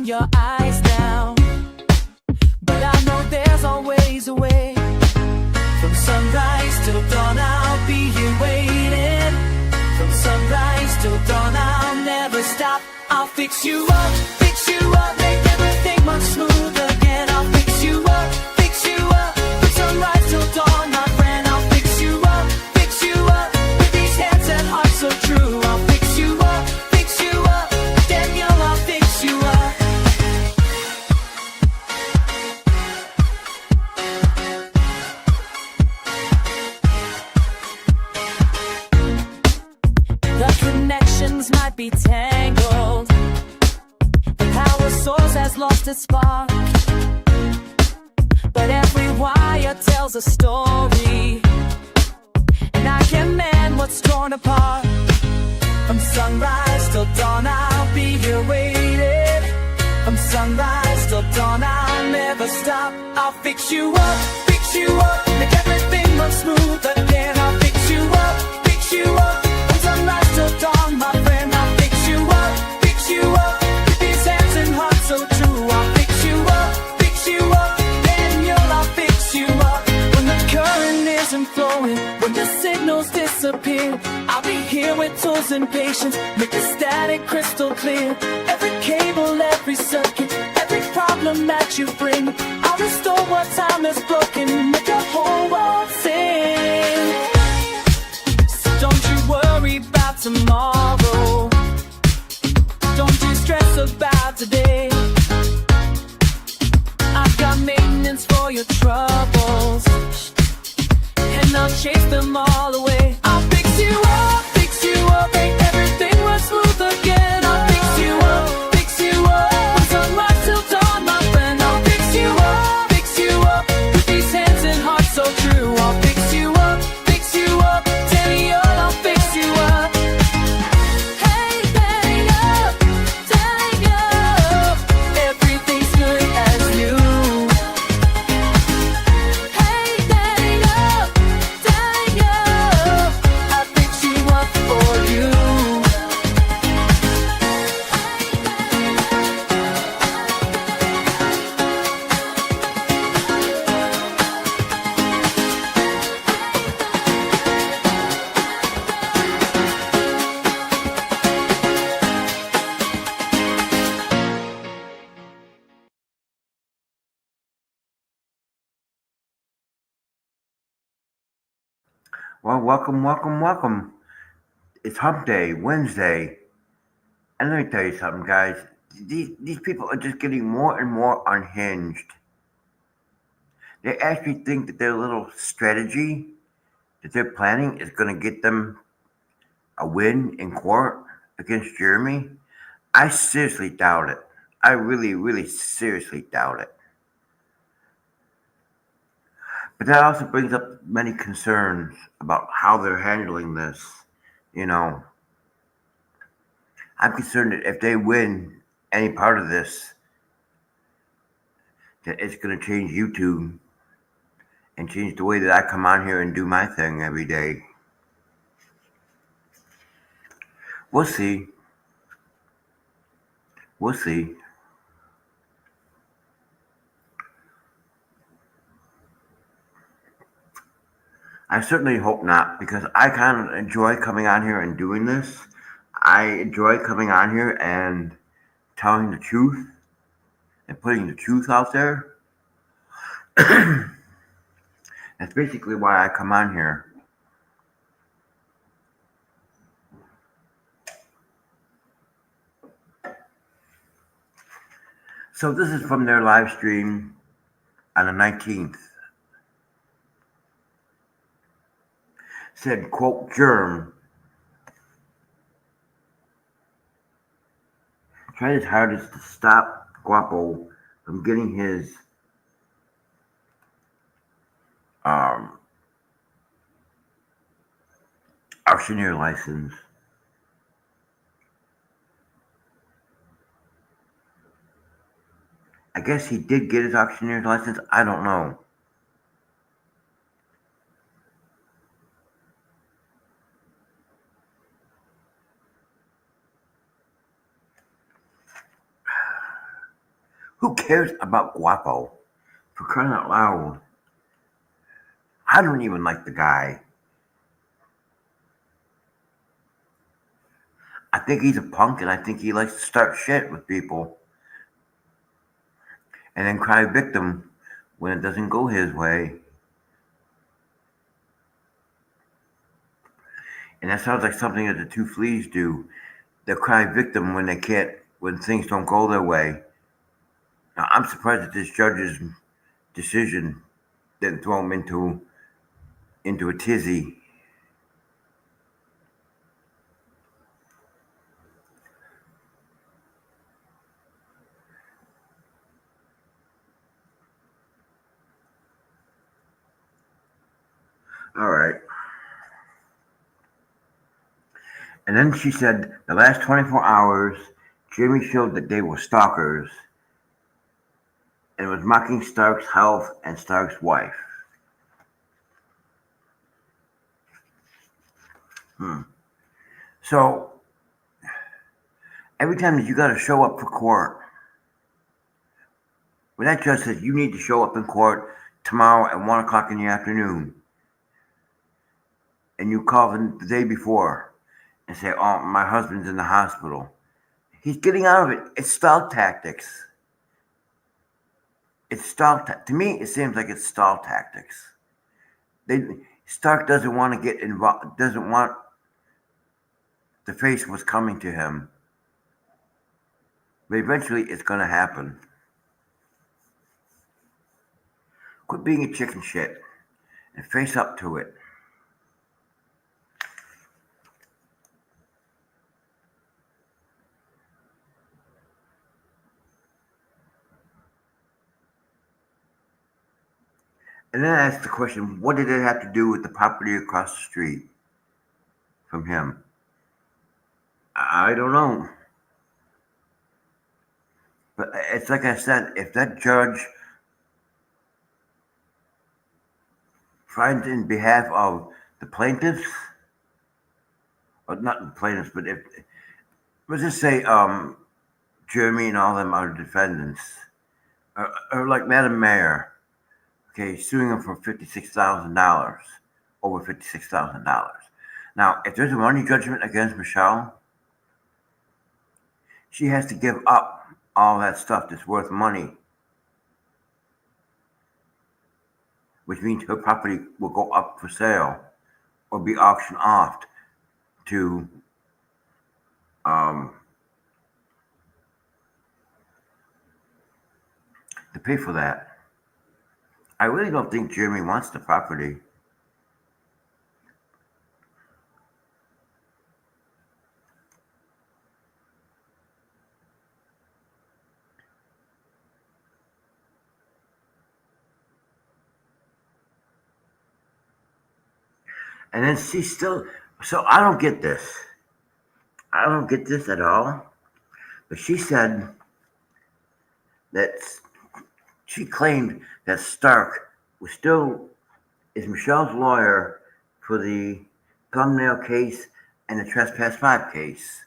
your eyes now, but I know there's always a way. From sunrise till dawn I'll be here waiting. From sunrise till dawn I'll never stop. I'll fix you up, make everything much smoother again. I'll fix you up, from sunrise till dawn, my friend. I'll fix you up, with these hands and hearts so true. I'll fix you up, Daniel, I'll fix you up. The connections might be tangled, the power source has lost its spark, but every wire tells a story, and I can mend what's torn apart. From sunrise till dawn I'll be here waiting. From sunrise till dawn I'll never stop. I'll fix you up, make everything look smooth again. I'll fix you up, from sunrise till dawn, my friend. I'll fix you up, with these hands and hearts so true. I'll fix you up, Daniel, I'll fix you up. When the current isn't flowing, when the signals disappear, I'll be here with tools and patience, make the static crystal clear. Every cable, every circuit, every problem that you bring, I'll restore what time has broken, make the whole world sing. So don't you worry about tomorrow, don't you stress about today. I've got maintenance for your troubles, and I'll chase them all away. I'll fix you up, make everything run smooth again. I'll fix you up, from sunrise till dawn, my friend. I'll fix you up, with these hands and hearts so true. I'll fix you up, Daniel, I'll fix you up. Hey, Daniel, everything's good as new. Hey, Daniel, I'll fix you up for you. Well, welcome. It's Hump Day, Wednesday. And let me tell you something, guys. These people are just getting more and more unhinged. They actually think that their little strategy that they're planning is going to get them a win in court against Jeremy. I seriously doubt it. I really seriously doubt it. But that also brings up many concerns about how they're handling this. You know, I'm concerned that if they win any part of this, that it's going to change YouTube and change the way that I come on here and do my thing every day. We'll see. I certainly hope not, because I kind of enjoy coming on here and doing this. I enjoy coming on here and telling the truth and putting the truth out there. That's basically why I come on here. So this is from their live stream on the 19th. Said, quote, Germ tried his hardest to stop Guapo from getting his auctioneer license. I guess he did get his auctioneer's license. I don't know. Who cares about Guapo? For crying out loud. I don't even like the guy. I think he's a punk and I think he likes to start shit with people and then cry victim when it doesn't go his way. And that sounds like something that the two fleas do. They'll cry victim when they can't, when things don't go their way. Now, I'm surprised that this judge's decision didn't throw him into a tizzy. All right. And then she said the last 24 hours, Jimmy showed that they were stalkers and was mocking Stark's health and Stark's wife. Hmm. So every time that you got to show up for court, when that judge says you need to show up in court tomorrow at 1 o'clock in the afternoon, and you call the day before and say, "Oh, my husband's in the hospital," he's getting out of it. It's stall tactics. It's to me. It seems like it's stall tactics. They Stark doesn't want to get involved. Doesn't want to face what's coming to him. But eventually, it's going to happen. Quit being a chicken shit and face up to it. And then I asked the question, what did it have to do with the property across the street from him? I don't know. But it's like I said, if that judge finds in behalf of the plaintiffs, or not the plaintiffs, but if let's just say Jeremy and all them are defendants, or like Madam Mayor, okay, suing him for $56,000, over $56,000. Now, if there's a money judgment against Michelle, she has to give up all that stuff that's worth money, which means her property will go up for sale or be auctioned off to um, to pay for that. I really don't think Jeremy wants the property. And then she still, so I don't get this. I don't get this at all. But she said that she claimed that Stark was still is Michelle's lawyer for the thumbnail case and the Trespass 5 case.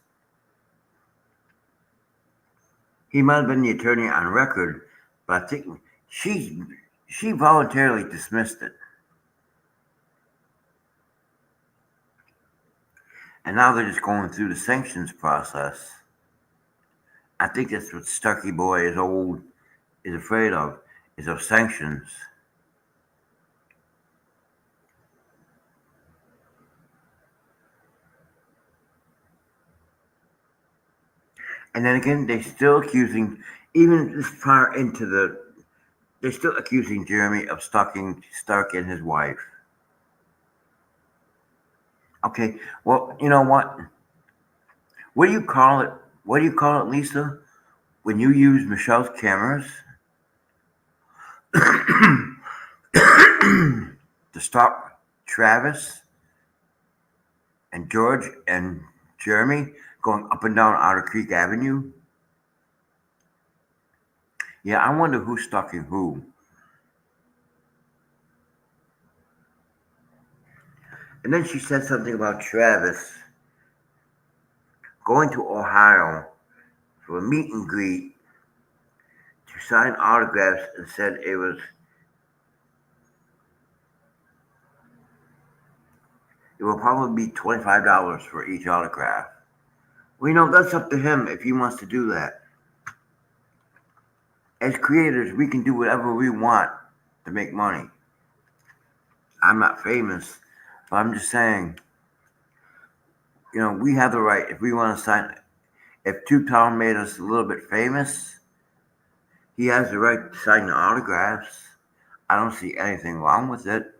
He might have been the attorney on record, but I think she voluntarily dismissed it. And now they're just going through the sanctions process. I think that's what Starky Boy is afraid of, is of sanctions. And then again, they're still accusing, even this far into they're still accusing Jeremy of stalking Stark and his wife. Okay, well, you know what? What do you call it? What do you call it, Lisa? When you use Michelle's cameras to stop Travis and George and Jeremy going up and down Otter Creek Avenue? Yeah, I wonder who's stalking who. And then she said something about Travis going to Ohio for a meet and greet to signed autographs and said it will probably be $25 for each autograph. Well, that's up to him if he wants to do that. As creators, we can do whatever we want to make money. I'm not famous, but I'm just saying, we have the right if we want to sign. If Two Town made us a little bit famous, he has the right to sign the autographs. I don't see anything wrong with it.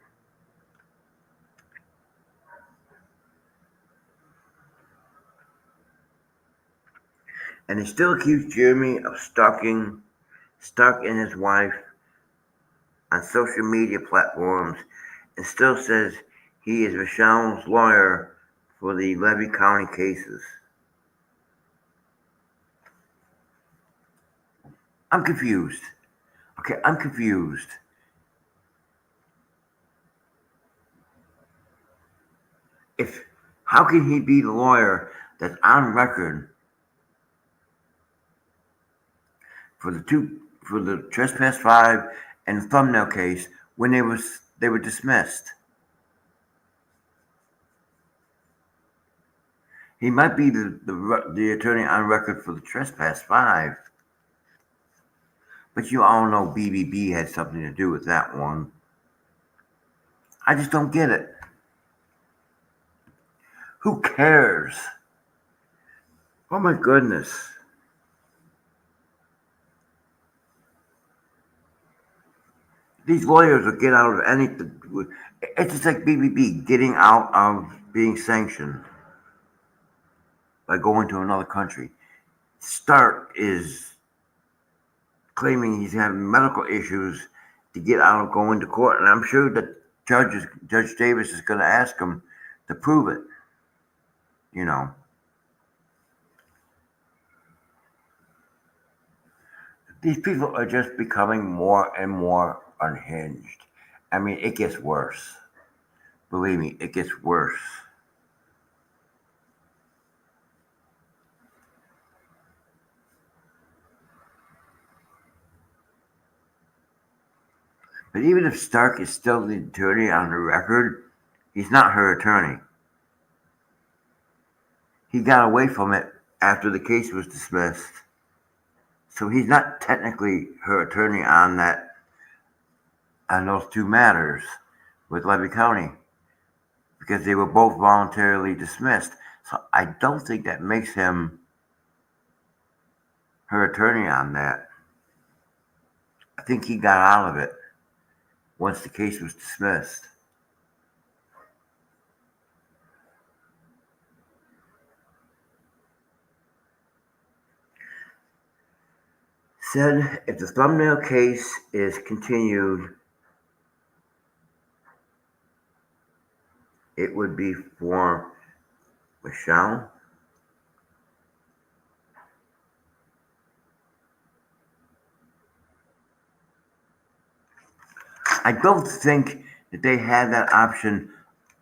And he still accused Jeremy of stalking Stark and his wife on social media platforms and still says he is Michelle's lawyer for the Levy County cases. I'm confused. Okay, I'm confused. How can he be the lawyer that's on record for the Trespass 5 and the thumbnail case when they were dismissed? He might be the attorney on record for the Trespass 5, but you all know BBB had something to do with that one. I just don't get it. Who cares? Oh my goodness. These lawyers will get out of anything. It's just like BBB getting out of being sanctioned by going to another country. Stark is claiming he's having medical issues to get out of going to court, and I'm sure that Judge Davis is going to ask him to prove it. These people are just becoming more and more unhinged. I mean, it gets worse. Believe me, it gets worse. But even if Stark is still the attorney on the record, he's not her attorney. He got away from it after the case was dismissed. So he's not technically her attorney on those two matters with Levy County because they were both voluntarily dismissed. So I don't think that makes him her attorney on that. I think he got out of it once the case was dismissed. Said if the thumbnail case is continued, it would be for Michelle. I don't think that they had that option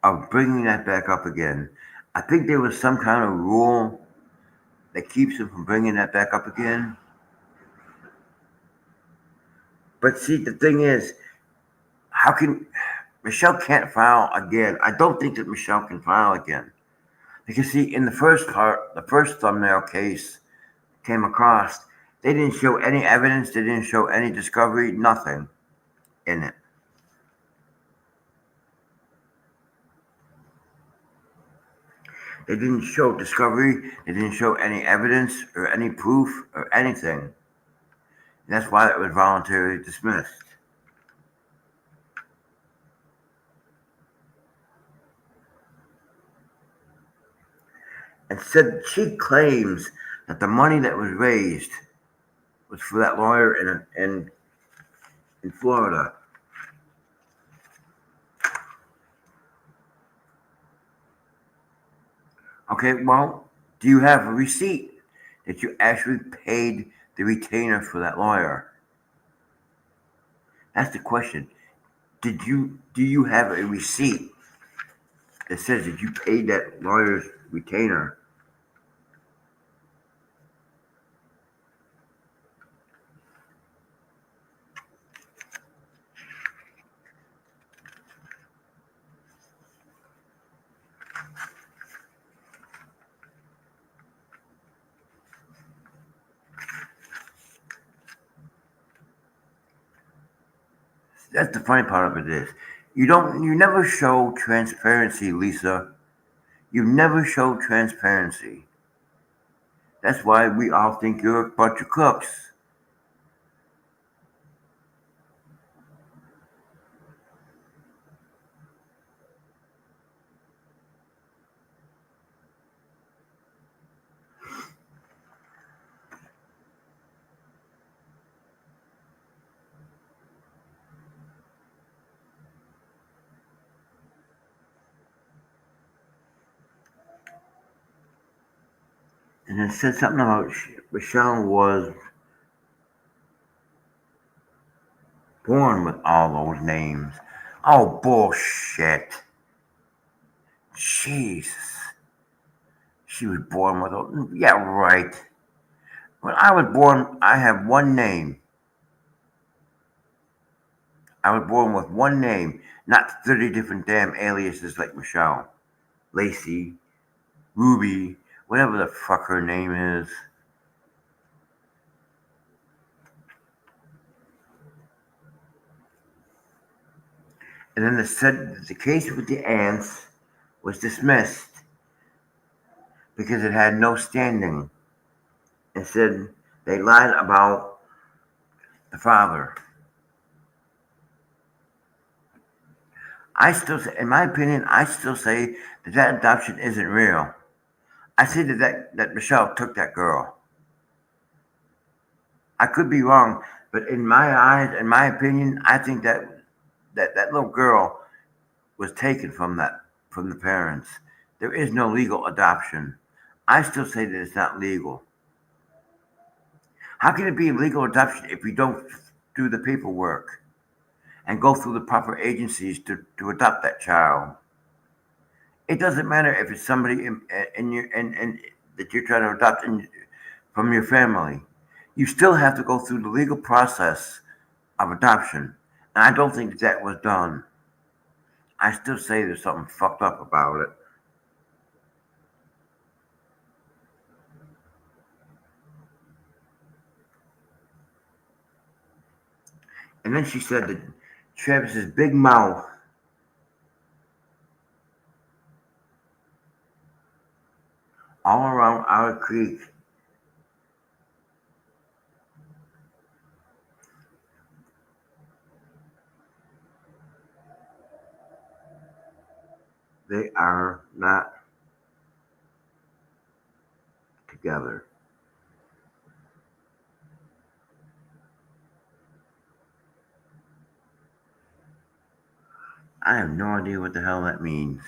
of bringing that back up again. I think there was some kind of rule that keeps them from bringing that back up again. But see, the thing is, how can Michelle can't file again? I don't think that Michelle can file again. Because see, in the first thumbnail case came across, they didn't show any evidence, they didn't show any discovery, nothing in it. They didn't show discovery, they didn't show any evidence or any proof or anything. And that's why it was voluntarily dismissed. And said she claims that the money that was raised was for that lawyer in Florida. Okay, well, do you have a receipt that you actually paid the retainer for that lawyer? That's the question. Do you have a receipt that says that you paid that lawyer's retainer? That's the funny part of it is you never show transparency, Lisa. You never show transparency. That's why we all think you're a bunch of crooks. And it said something about Michelle was born with all those names. Oh, bullshit. Jesus. She was born with those. Yeah, right. When I was born, I have one name. I was born with one name, not 30 different damn aliases like Michelle, Lacey, Ruby, whatever the fuck her name is. And then it said that the case with the ants was dismissed because it had no standing. And said they lied about the father. I still, say, in my opinion, I still say that that adoption isn't real. I say that Michelle took that girl. I could be wrong, but in my eyes, in my opinion, I think that little girl was taken from the parents. There is no legal adoption. I still say that it's not legal. How can it be legal adoption if you don't do the paperwork and go through the proper agencies to adopt that child? It doesn't matter if it's somebody in that you're trying to adopt from your family. You still have to go through the legal process of adoption, and I don't think that was done. I still say there's something fucked up about it. And then she said that Travis's big mouth all around our creek. They are not together. I have no idea what the hell that means.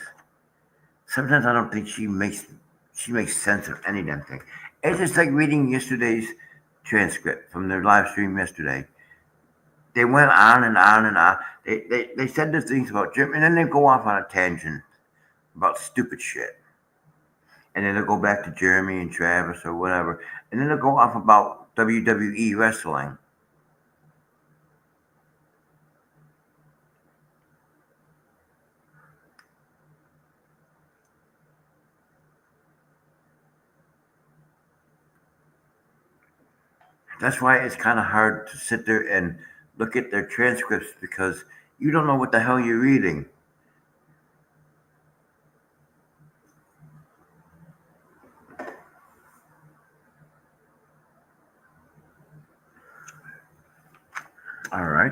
Sometimes I don't think she makes sense of any damn thing. It's just like reading yesterday's transcript from their live stream yesterday. They went on and on and on. They said the things about Jim, and then they go off on a tangent about stupid shit. And then they'll go back to Jeremy and Travis or whatever. And then they'll go off about WWE wrestling. That's why it's kind of hard to sit there and look at their transcripts because you don't know what the hell you're reading. All right.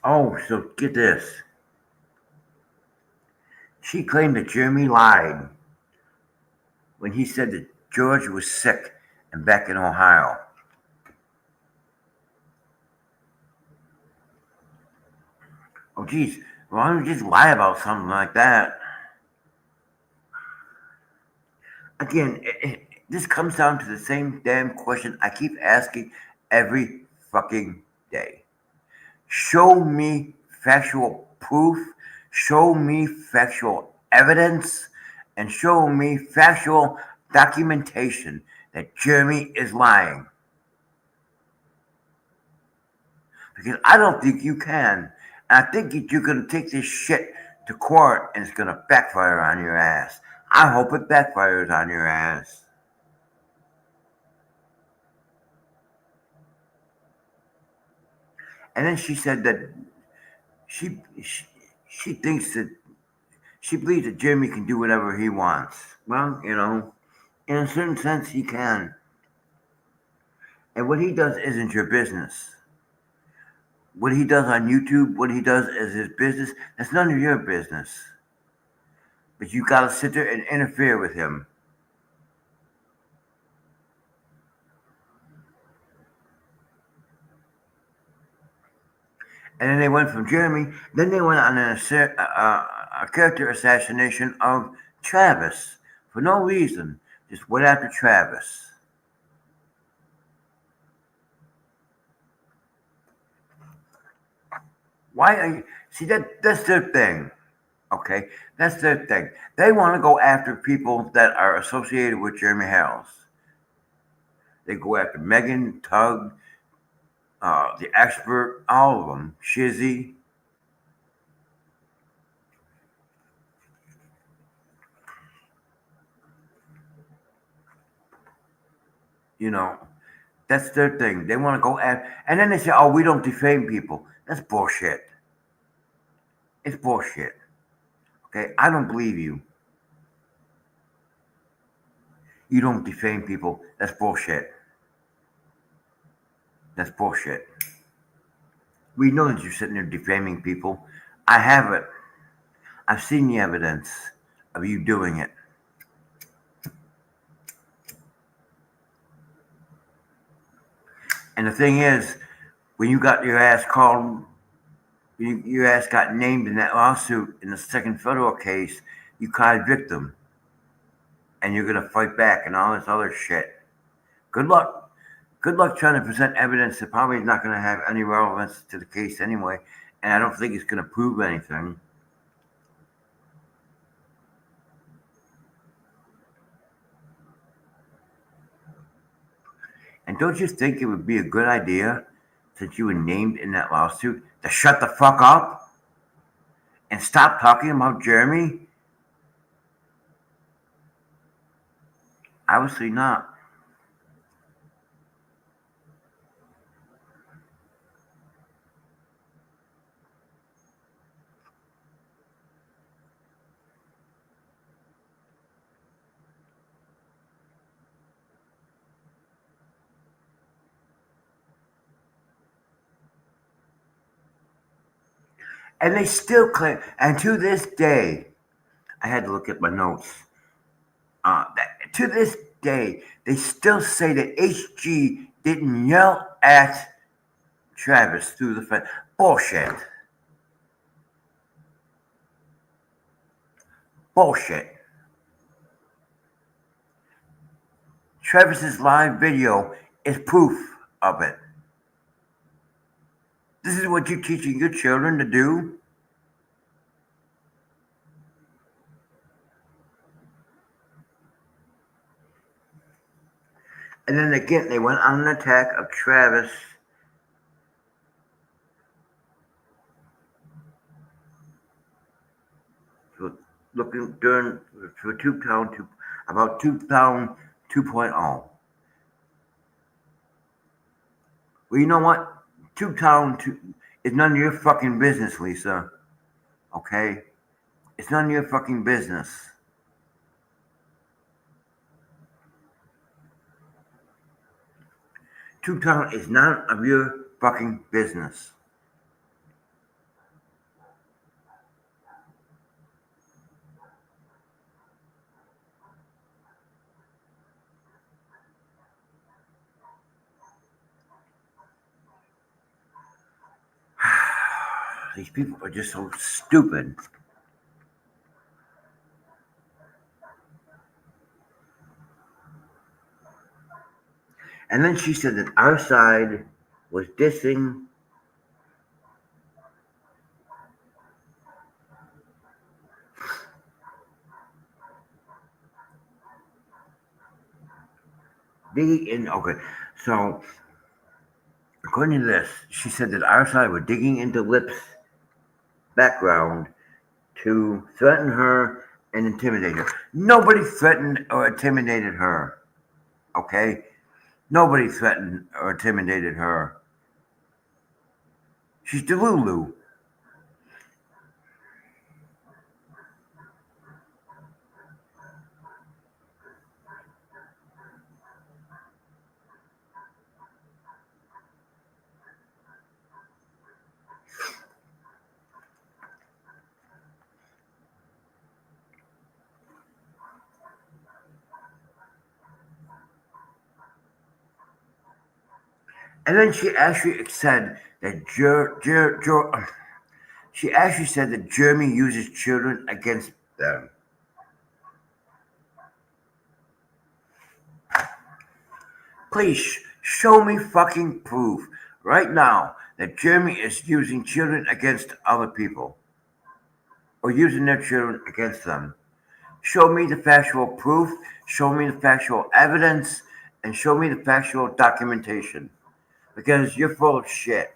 Oh, so get this. She claimed that Jeremy lied when he said that George was sick and back in Ohio. Oh, geez. Why don't you just lie about something like that? Again, this comes down to the same damn question I keep asking every fucking day. Show me factual proof, show me factual evidence, and show me factual documentation that Jeremy is lying. Because I don't think you can. And I think that you're going to take this shit to court and it's going to backfire on your ass. I hope it backfires on your ass. And then she said that she she, she thinks that she believes that Jeremy can do whatever he wants. Well, in a certain sense, he can. And what he does isn't your business. What he does on YouTube, what he does is his business. That's none of your business. But you gotta sit there and interfere with him. And then they went from Jeremy. Then they went on a character assassination of Travis for no reason. Just went after Travis. Why? See that? That's their thing. Okay, that's their thing. They want to go after people that are associated with Jeremy Hales. They go after Megan, Tug, the expert, all of them. Shizzy. You know, that's their thing. They want to go after, and then they say, "Oh, we don't defame people." That's bullshit. It's bullshit. Okay, I don't believe you. You don't defame people. That's bullshit. That's bullshit. We know that you're sitting there defaming people. I have it. I've seen the evidence of you doing it. And the thing is, when you got your ass called, your ass got named in that lawsuit in the second federal case, you caught a victim. And you're going to fight back and all this other shit. Good luck. Good luck trying to present evidence that probably is not going to have any relevance to the case anyway. And I don't think it's going to prove anything. And don't you think it would be a good idea, since you were named in that lawsuit, to shut the fuck up and stop talking about Jeremy? Obviously not. And they still claim, and to this day, I had to look at my notes. To this day, they still say that HG didn't yell at Travis through the fence. Bullshit. Bullshit. Travis's live video is proof of it. This is what you're teaching your children to do? And then again, they went on an attack of Travis. So looking during for Tubetown about Tubetown 2.0. Well, you know what? Tubetown 2 is none of your fucking business, Lisa. Okay? It's none of your fucking business. Tubetown is none of your fucking business. These people are just so stupid. And then she said that our side was dissing digging in. Okay, so according to this, she said that our side was digging into Lip's background to threaten her and intimidate her. Nobody threatened or intimidated her. Okay? Nobody threatened or intimidated her. She's Delulu. And then she actually said that she actually said that Jeremy uses children against them. Please show me fucking proof right now that Jeremy is using children against other people or using their children against them. Show me the factual proof, show me the factual evidence, and show me the factual documentation because you're full of shit.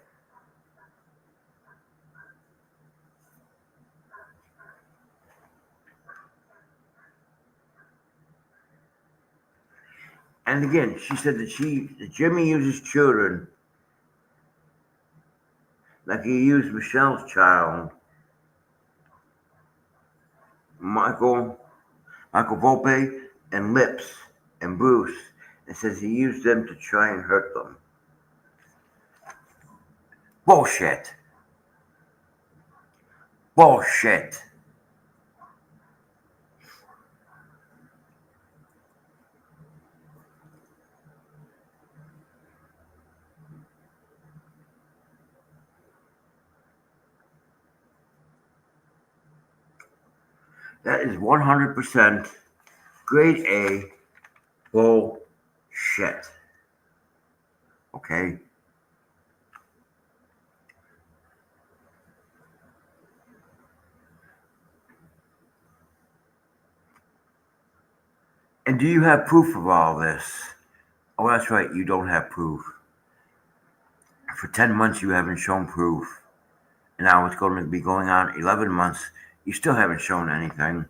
And again, she said that Jimmy uses children like he used Michelle's child, Michael, Michael Volpe, and Lips, and Bruce, and says he used them to try and hurt them. Bullshit. Bullshit. That is 100% grade A bullshit. Okay? And do you have proof of all this? Oh, that's right, you don't have proof. For 10 months, you haven't shown proof. And now it's going to be going on 11 months. You still haven't shown anything.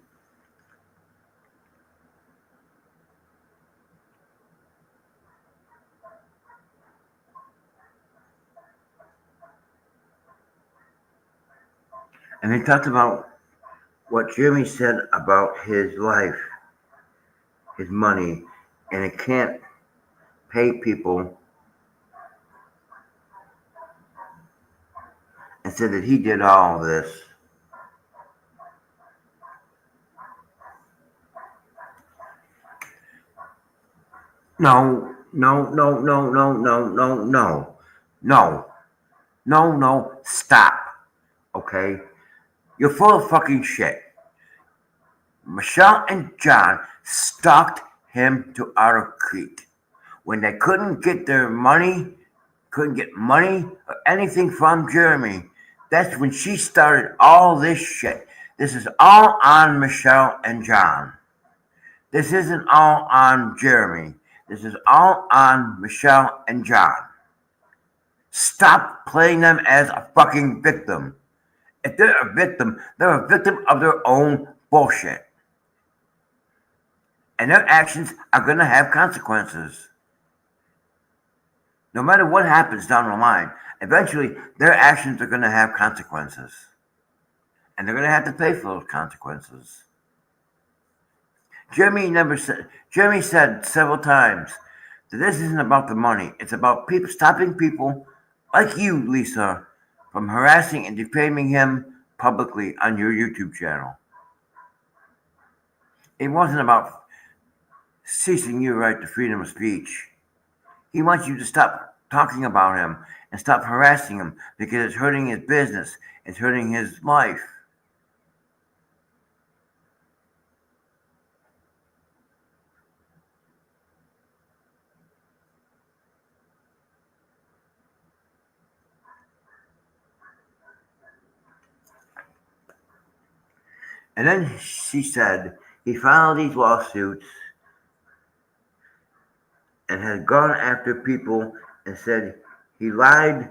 And they talked about what Jimmy said about his life, his money, and it can't pay people, and said that he did all of this. No, no, no, no, no, no, no, no, no, no, stop. Okay? You're full of fucking shit. Michelle and John stalked him to Otter Creek. When they couldn't get their money, couldn't get money or anything from Jeremy, that's when she started all this shit. This is all on Michelle and John. This isn't all on Jeremy. This is all on Michelle and John. Stop playing them as a fucking victim. If they're a victim of their own bullshit. And their actions are going to have consequences. No matter what happens down the line, eventually their actions are going to have consequences. And they're going to have to pay for those consequences. Jeremy said several times that this isn't about the money. It's about people stopping people like you, Lisa, from harassing and defaming him publicly on your YouTube channel. It wasn't about ceasing your right to freedom of speech. He wants you to stop talking about him and stop harassing him because it's hurting his business. It's hurting his life. And then she said he filed these lawsuits and had gone after people and said he lied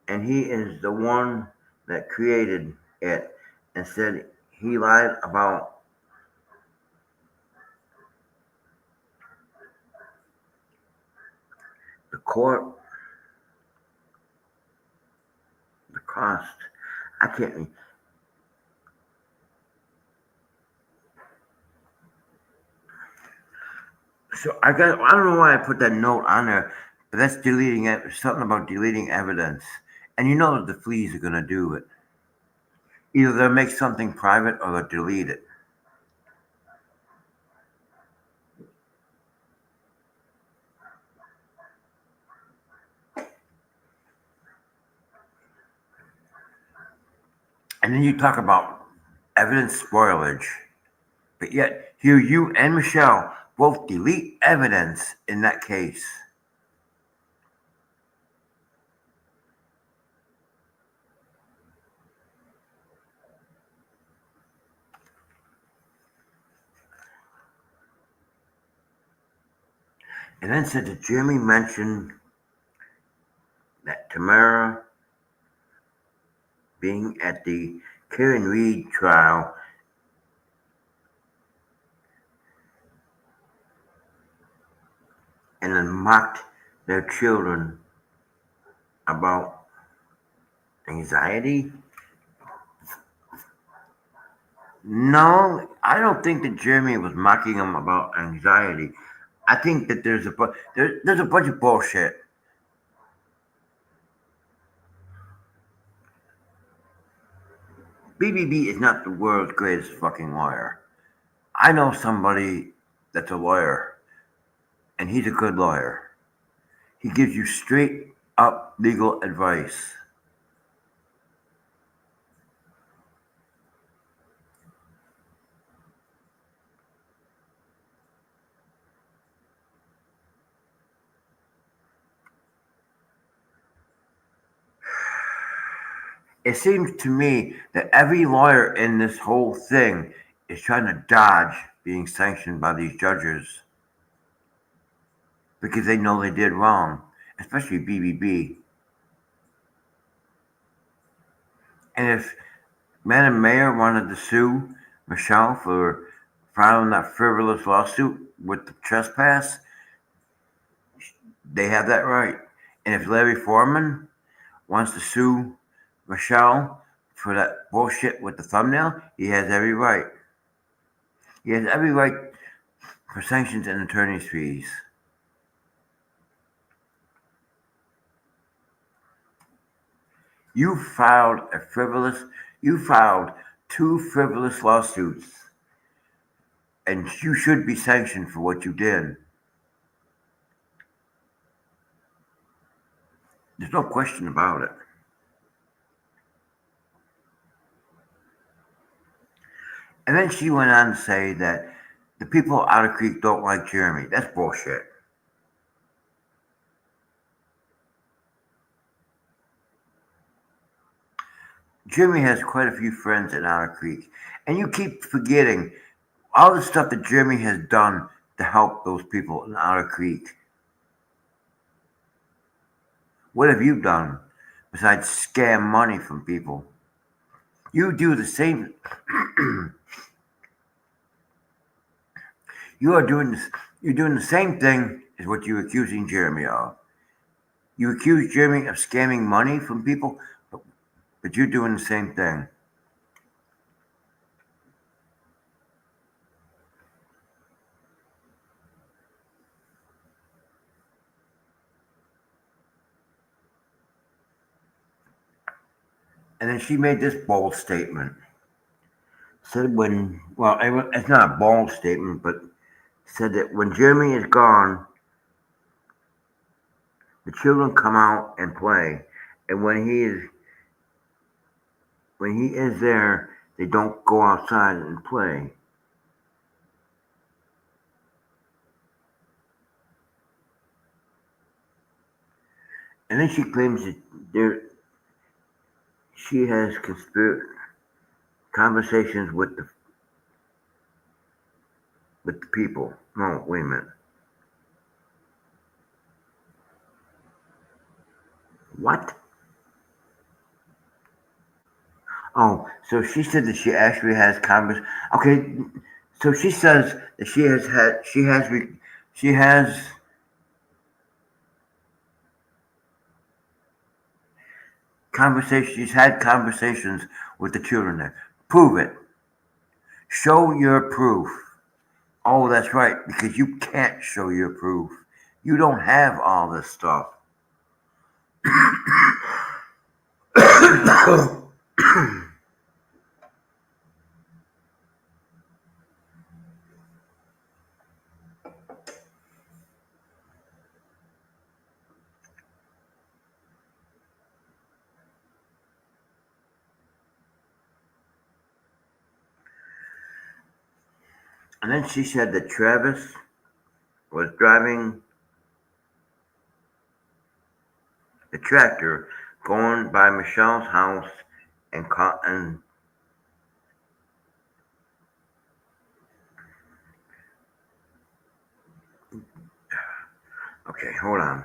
and he is the one that created it and said he lied about the court, the cost. I can't. So I don't know why I put that note on there, but that's deleting it. Something about deleting evidence, and you know that the fleas are gonna do it. Either they'll make something private or they'll delete it. And then you talk about evidence spoilage, but yet here you and Michelle both delete evidence in that case. And then said that Jeremy mentioned that Tamara being at the Karen Reed trial and then mocked their children about anxiety. No, I don't think that Jeremy was mocking them about anxiety. I think that there's a bunch of bullshit. BBB is not the world's greatest fucking lawyer. I know somebody that's a lawyer, and he's a good lawyer. He gives you straight up legal advice. It seems to me that every lawyer in this whole thing is trying to dodge being sanctioned by these judges because they know they did wrong, especially BBB. And if Madam Mayor wanted to sue Michelle for filing that frivolous lawsuit with the trespass, they have that right. And if Larry Foreman wants to sue Michelle for that bullshit with the thumbnail, he has every right. He has every right for sanctions and attorney's fees. You filed two frivolous lawsuits, and you should be sanctioned for what you did. There's no question about it. And then she went on to say that the people of Otter Creek don't like Jeremy. That's bullshit. Jeremy has quite a few friends in Otter Creek, and you keep forgetting all the stuff that Jeremy has done to help those people in Otter Creek. What have you done besides scam money from people? You do the same. You are doing this. You're doing the same thing as what you're accusing Jeremy of. You accuse Jeremy of scamming money from people, but you're doing the same thing. And then she made this bold statement. Said it's not a bold statement, but said that when Jeremy is gone, the children come out and play, and when he is there, they don't go outside and play. And then she claims that she has conversations with the people. No, wait a minute. What? Oh, so she said that she actually has convers. Okay, so she says that she has Conversations. She's had conversations with the children there. Prove it. Show your proof. Oh, that's right, because you can't show your proof. You don't have all this stuff. And then she said that Travis was driving the tractor going by Michelle's house and okay, hold on.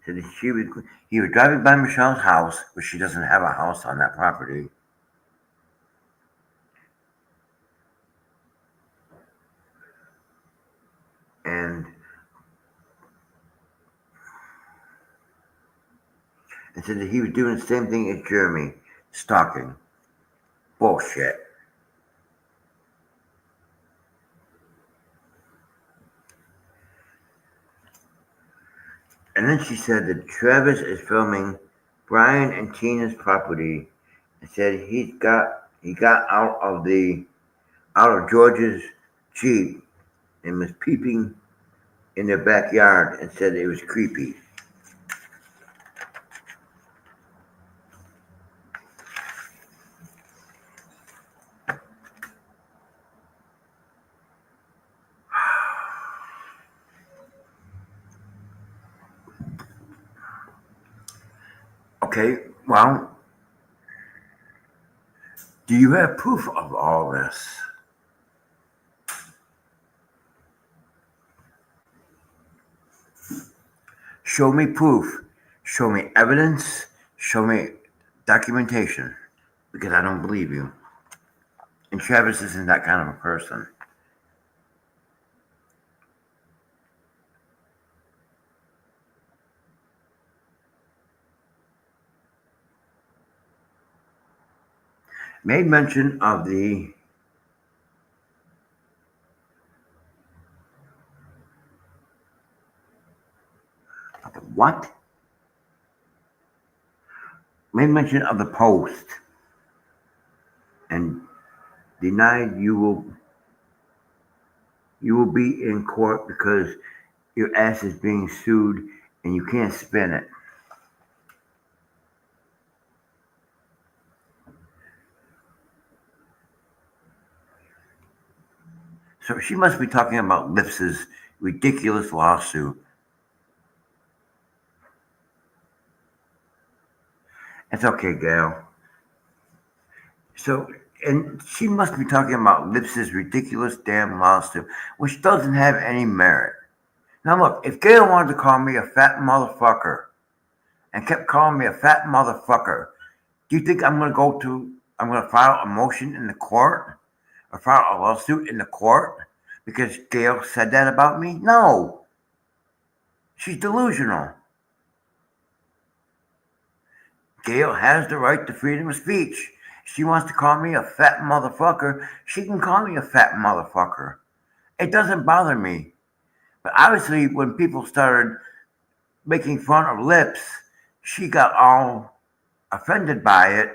Said that he was driving by Michelle's house, but she doesn't have a house on that property. And said that he was doing the same thing as Jeremy, stalking. Bullshit. And then she said that Travis is filming Brian and Tina's property and said he got out of George's Jeep and was peeping in their backyard and said it was creepy. Okay, well, do you have proof of all this? Show me proof. Show me evidence. Show me documentation. Because I don't believe you. And Travis isn't that kind of a person. Made mention of the what? Made mention of the post and denied you will be in court because your ass is being sued and you can't spin it. So she must be talking about Lips's ridiculous lawsuit. It's okay, Gail. So, and she must be talking about Lips's ridiculous damn lawsuit, which doesn't have any merit. Now, look, if Gail wanted to call me a fat motherfucker and kept calling me a fat motherfucker, do you think I'm going to file a motion in the court or file a lawsuit in the court because Gail said that about me? No. She's delusional. Gail has the right to freedom of speech. She wants to call me a fat motherfucker. She can call me a fat motherfucker. It doesn't bother me. But obviously, when people started making fun of Lips, she got all offended by it.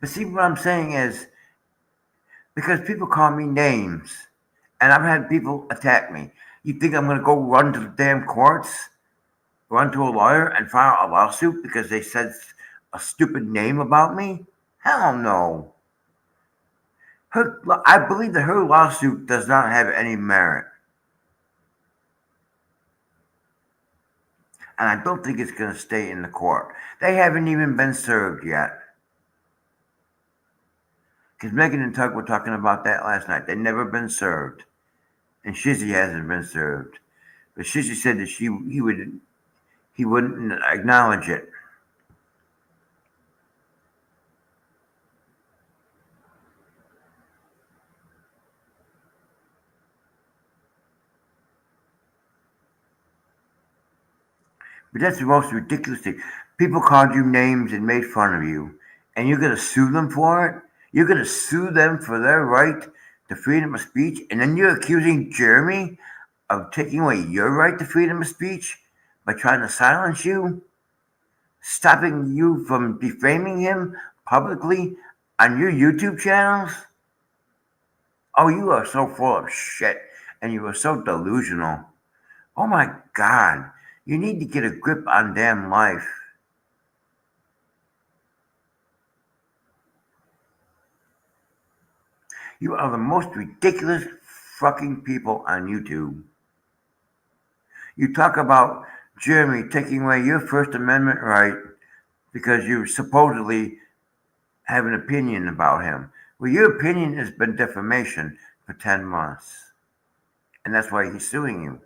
But see, what I'm saying is, because people call me names, and I've had people attack me. You think I'm going to go run to the damn courts, run to a lawyer, and file a lawsuit because they said a stupid name about me? Hell no. I believe that her lawsuit does not have any merit. And I don't think it's going to stay in the court. They haven't even been served yet. Because Megan and Tug were talking about that last night. They've never been served. And Shizzy hasn't been served. But Shizzy said that he wouldn't acknowledge it. But that's the most ridiculous thing. People called you names and made fun of you, and you're gonna sue them for it. You're gonna sue them for their right to freedom of speech, and then you're accusing Jeremy of taking away your right to freedom of speech by trying to silence you, stopping you from defaming him publicly on your YouTube channels. Oh, you are so full of shit, and you are so delusional. Oh my God, you need to get a grip on damn life. You are the most ridiculous fucking people on YouTube. You talk about Jeremy taking away your First Amendment right because you supposedly have an opinion about him. Well, your opinion has been defamation for 10 months, and that's why he's suing you.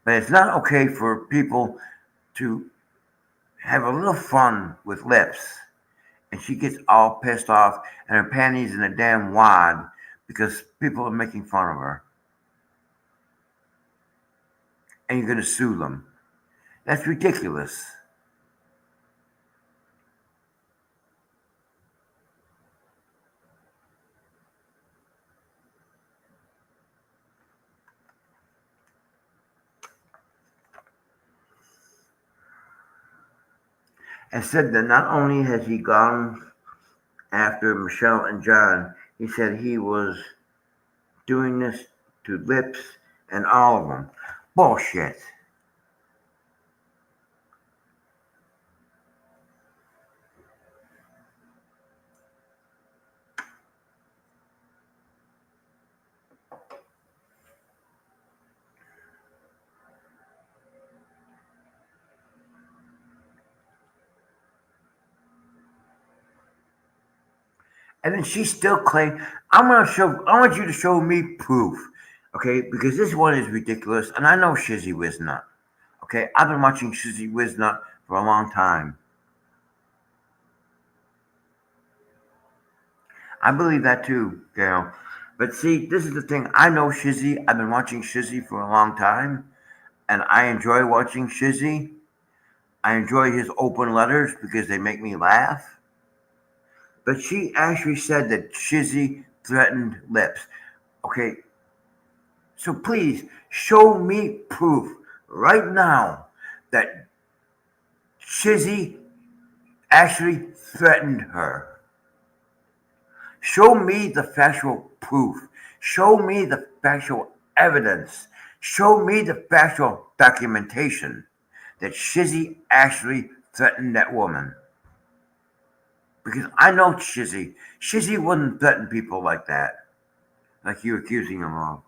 But it's not okay for people to have a little fun with lips, and she gets all pissed off and her panties in a damn wad because people are making fun of her, and you're going to sue them. That's ridiculous. And said that not only has he gone after Michelle and John, he said he was doing this to Lips and all of them. Bullshit. And then she still claimed, I want you to show me proof. Okay, because this one is ridiculous, and I know Shizzy Wiznut. Okay, I've been watching Shizzy Wiznut for a long time. I believe that too, Gail. But see, this is the thing. I know Shizzy. I've been watching Shizzy for a long time, and I enjoy watching Shizzy. I enjoy his open letters because they make me laugh. But she actually said that Shizzy threatened Lips. Okay, so please show me proof right now that Shizzy actually threatened her. Show me the factual proof. Show me the factual evidence. Show me the factual documentation that Shizzy actually threatened that woman. Because I know Shizzy. Shizzy wouldn't threaten people like that, like you're accusing him of.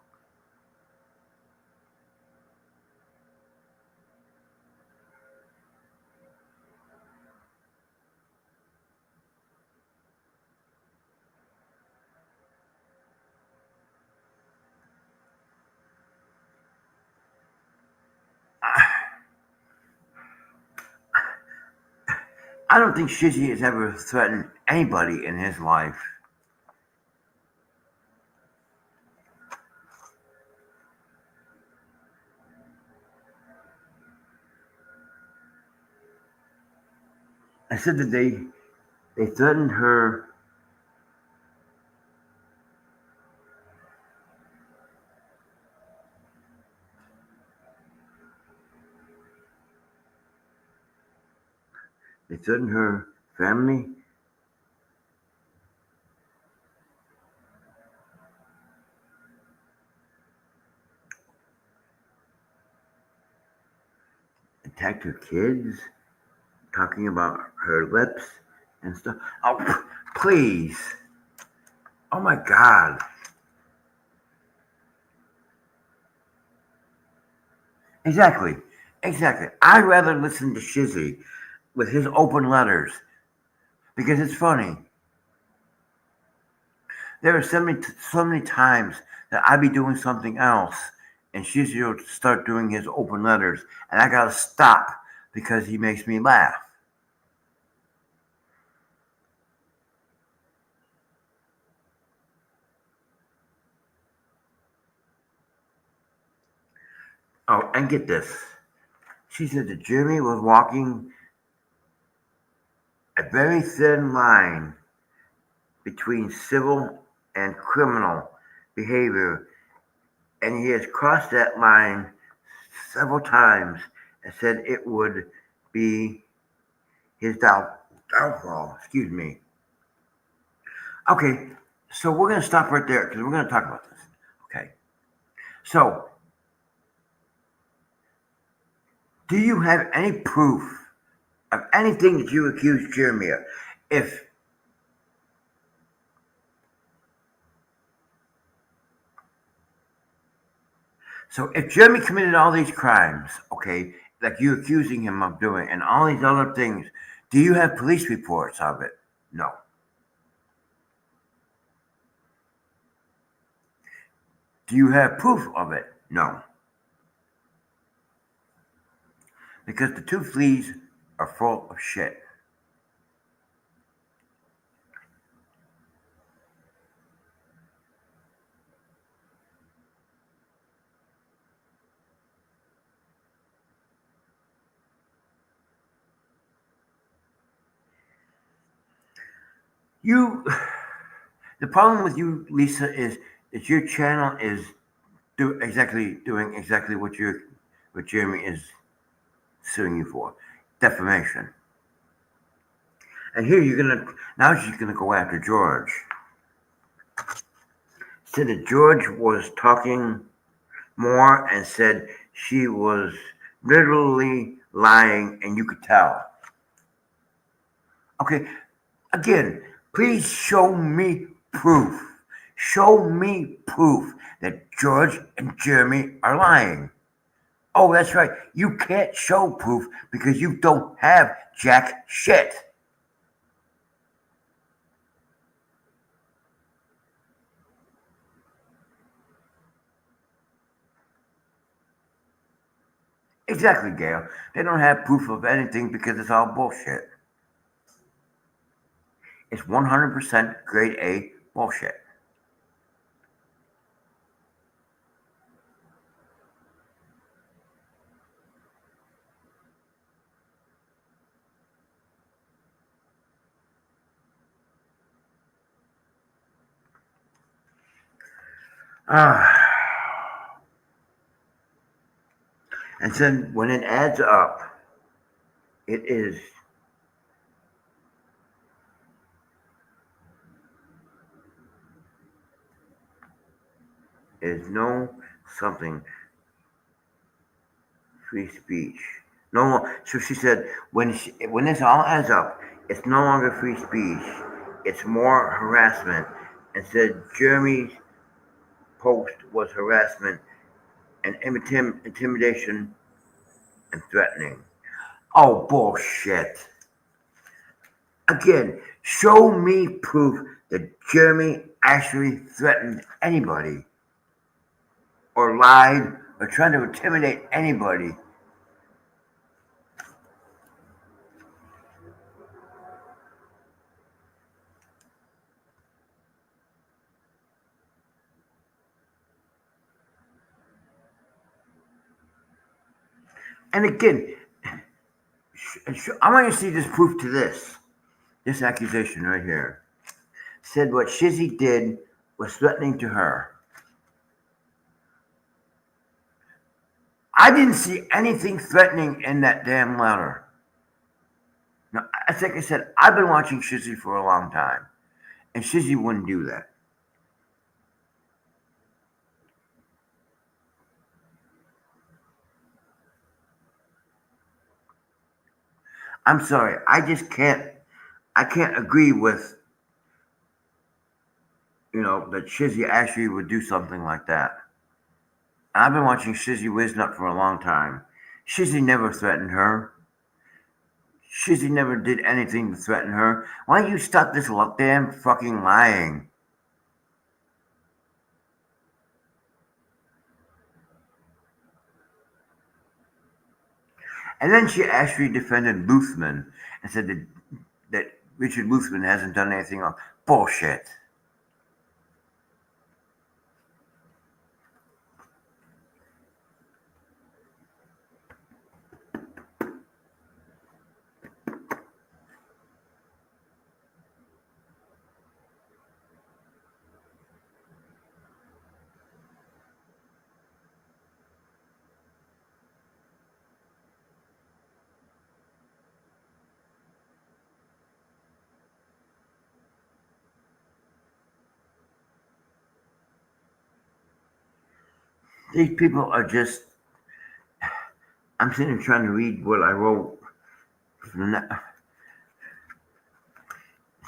I don't think Shizzy has ever threatened anybody in his life. I said that they threatened her. They threatened her family, attacked her kids, talking about her lips and stuff. Oh, please. Oh my God. Exactly. Exactly. I'd rather listen to Shizzy with his open letters because it's funny. There are so many times that I'd be doing something else and Shizzy will start doing his open letters and I gotta stop because he makes me laugh. Oh, and get this. She said that Jeremy was walking a very thin line between civil and criminal behavior, and he has crossed that line several times and said it would be his downfall. Excuse me. Okay, so we're going to stop right there because we're going to talk about this. Okay, so do you have any proof of anything that you accuse Jeremy of? If So if Jeremy committed all these crimes, okay, like you accusing him of doing, and all these other things, do you have police reports of it? No. Do you have proof of it? No. Because the two fleas are full of shit. You, the problem with you, Lisa, is that your channel is doing exactly what Jeremy is suing you for, defamation. And here now she's gonna go after George. Said that George was talking more and said she was literally lying, and you could tell. Okay, again, please show me proof. Show me proof that George and Jeremy are lying. Oh, that's right. You can't show proof because you don't have jack shit. Exactly, Gail. They don't have proof of anything because it's all bullshit. It's 100% grade A bullshit. Ah. And then when it adds up, it is no something free speech. No more. So she said when this all adds up, it's no longer free speech. It's more harassment. And said Jeremy's post was harassment and intimidation and threatening. Oh bullshit! Again, show me proof that Jeremy actually threatened anybody or lied or tried to intimidate anybody. And again, I want you to see this proof to this accusation right here. Said what Shizzy did was threatening to her. I didn't see anything threatening in that damn letter. Now, like I said, I've been watching Shizzy for a long time, and Shizzy wouldn't do that. I'm sorry, I can't agree with, that Shizzy actually would do something like that. I've been watching Shizzy Wiznut for a long time. Shizzy never threatened her. Shizzy never did anything to threaten her. Why don't you stop this damn fucking lying? And then she actually defended Luthman and said that Richard Luthman hasn't done anything wrong. Bullshit. These people are just. I'm sitting here trying to read what I wrote.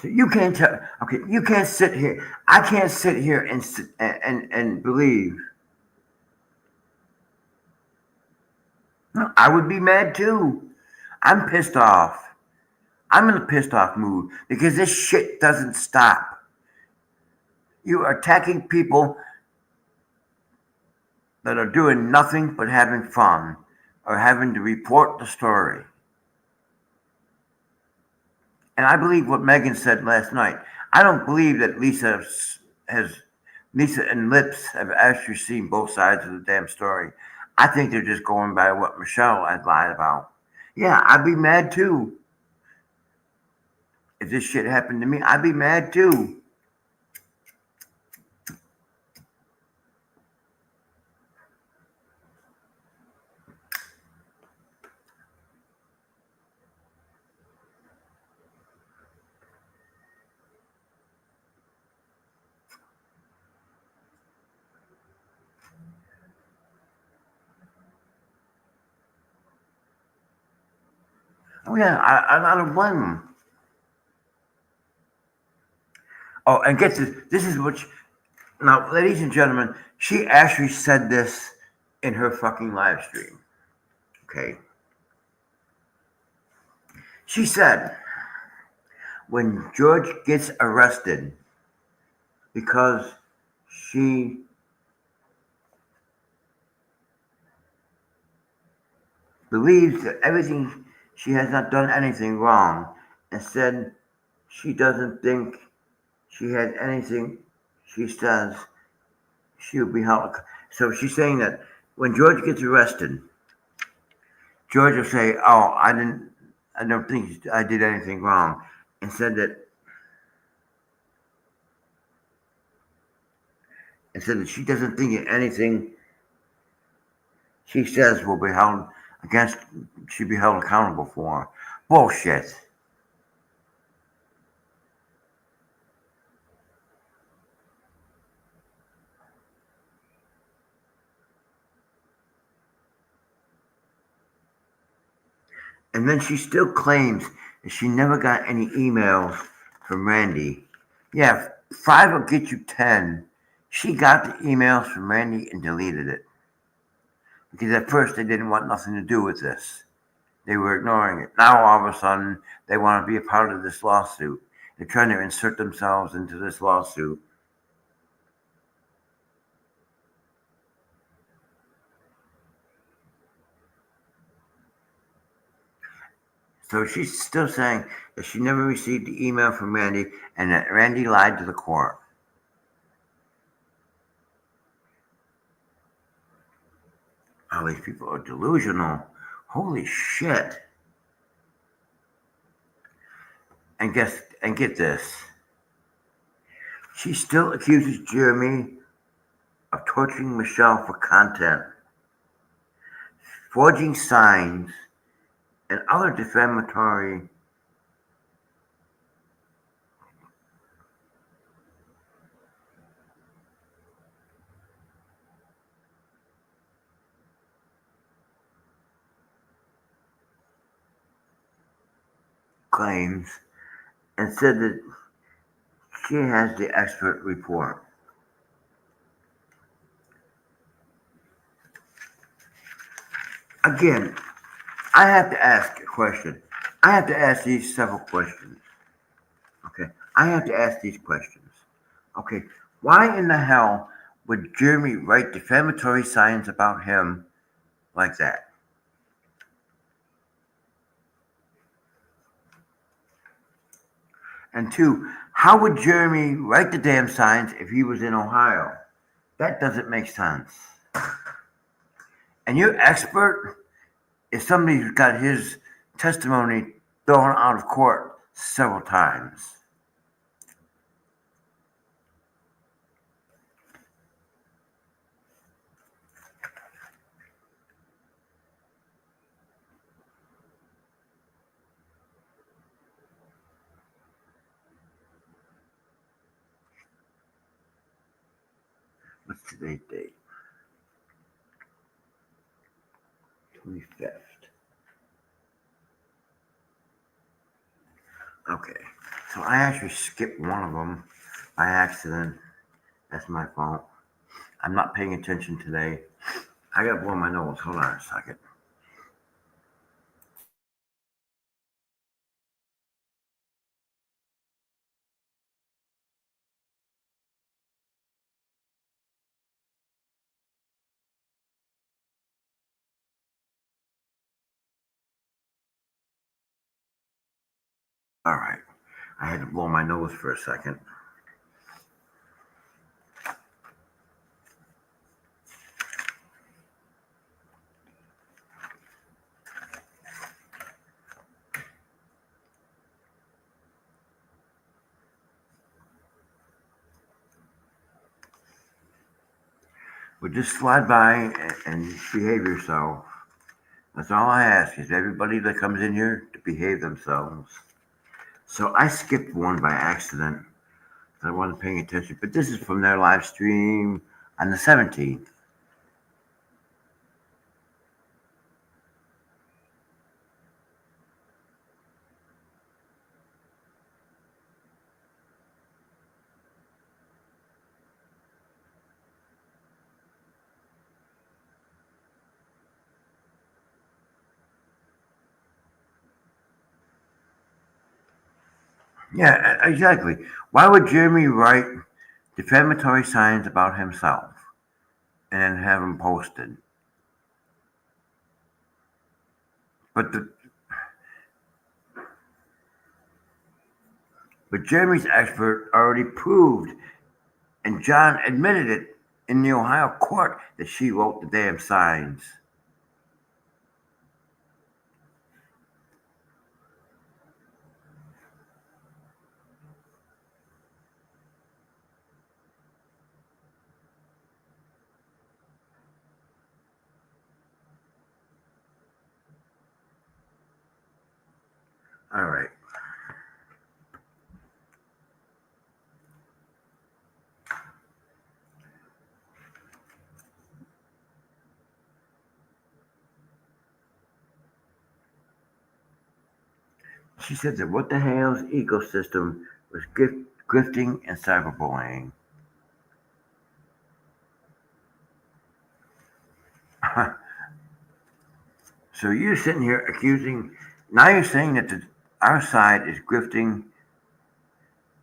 So you can't tell. Okay, you can't sit here. I can't sit here and believe. No, I would be mad too. I'm pissed off. I'm in a pissed off mood because this shit doesn't stop. You are attacking people that are doing nothing but having fun or having to report the story. And I believe what Megan said last night. I don't believe that has Lisa and Lips have actually seen both sides of the damn story. I think they're just going by what Michelle had lied about. Yeah, I'd be mad too. If this shit happened to me, I'd be mad too. Oh yeah, I don't blame them. Oh, and get this. This is what. Now, ladies and gentlemen, she actually said this in her fucking live stream. Okay. She said, when George gets arrested because she believes that everything, she has not done anything wrong, and said she doesn't think she had anything, she says she'll be held. So she's saying that when George gets arrested, George will say, "Oh, I don't think I did anything wrong," and said that she doesn't think anything she says will be held against, she'll be held accountable for. Bullshit. And then she still claims that she never got any emails from Randy. Yeah, five will get you 10. She got the emails from Randy and deleted it. Because at first they didn't want nothing to do with this. They were ignoring it. Now all of a sudden they want to be a part of this lawsuit. They're trying to insert themselves into this lawsuit. So she's still saying that she never received the email from Randy and that Randy lied to the court. Oh, these people are delusional. Holy shit. And get this. She still accuses Jeremy of torturing Michelle for content, forging signs, and other defamatory claims, and said that she has the expert report. Again, I have to ask a question. I have to ask these several questions. Okay, I have to ask these questions. Okay, why in the hell would Jeremy write defamatory signs about him like that? And two, how would Jeremy write the damn signs if he was in Ohio? That doesn't make sense. And your expert is somebody who's got his testimony thrown out of court several times. What's today's date? 25th. Okay, so I actually skipped one of them by accident. That's my fault. I'm not paying attention today. I gotta blow my nose. Hold on a second. All right. I had to blow my nose for a second. But just slide by and behave yourself. That's all I ask is everybody that comes in here to behave themselves. So I skipped one by accident. I wasn't paying attention, but this is from their live stream on the 17th. Yeah, exactly. Why would Jeremy write defamatory signs about himself and then have them posted? But the but Jeremy's expert already proved, and John admitted it in the Ohio court that she wrote the damn signs. All right. She said that what the hell's ecosystem was grifting and cyberbullying. So you're sitting here accusing. Now you're saying that our side is grifting.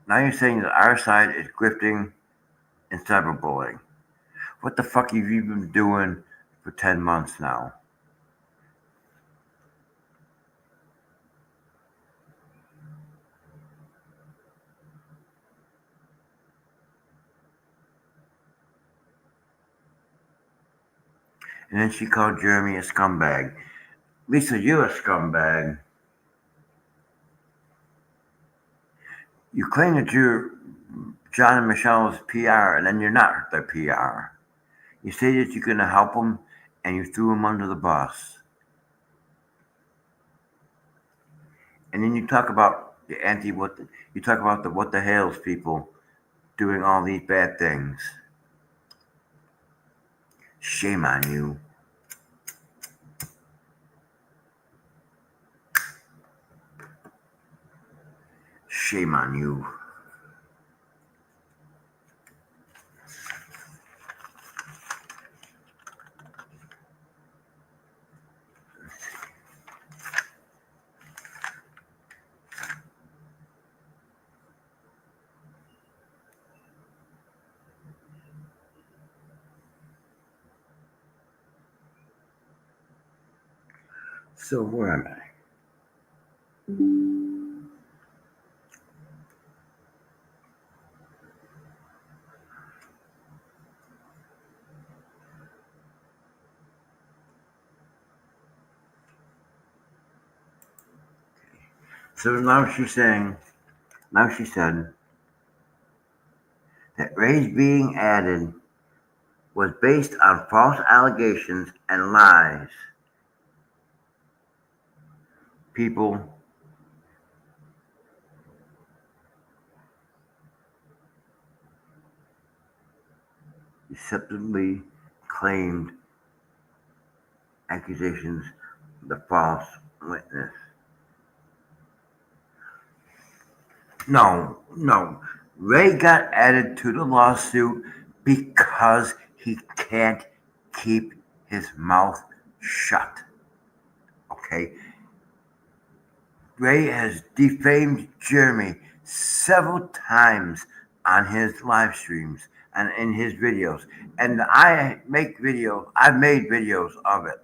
Now you're saying that our side is grifting and cyberbullying. What the fuck have you been doing for 10 months now? And then she called Jeremy a scumbag. Lisa, you're a scumbag. You claim that you're John and Michelle's PR, and then you're not their PR. You say that you're going to help them, and you threw them under the bus. And then you talk about the you talk about the what the hales people doing all these bad things. Shame on you. Shame on you. So where am I? So now she said that Ray's being added was based on false allegations and lies. People deceptively claimed accusations, the false witness. No. Ray got added to the lawsuit because he can't keep his mouth shut. Okay? Ray has defamed Jeremy several times on his live streams and in his videos. And I've made videos of it.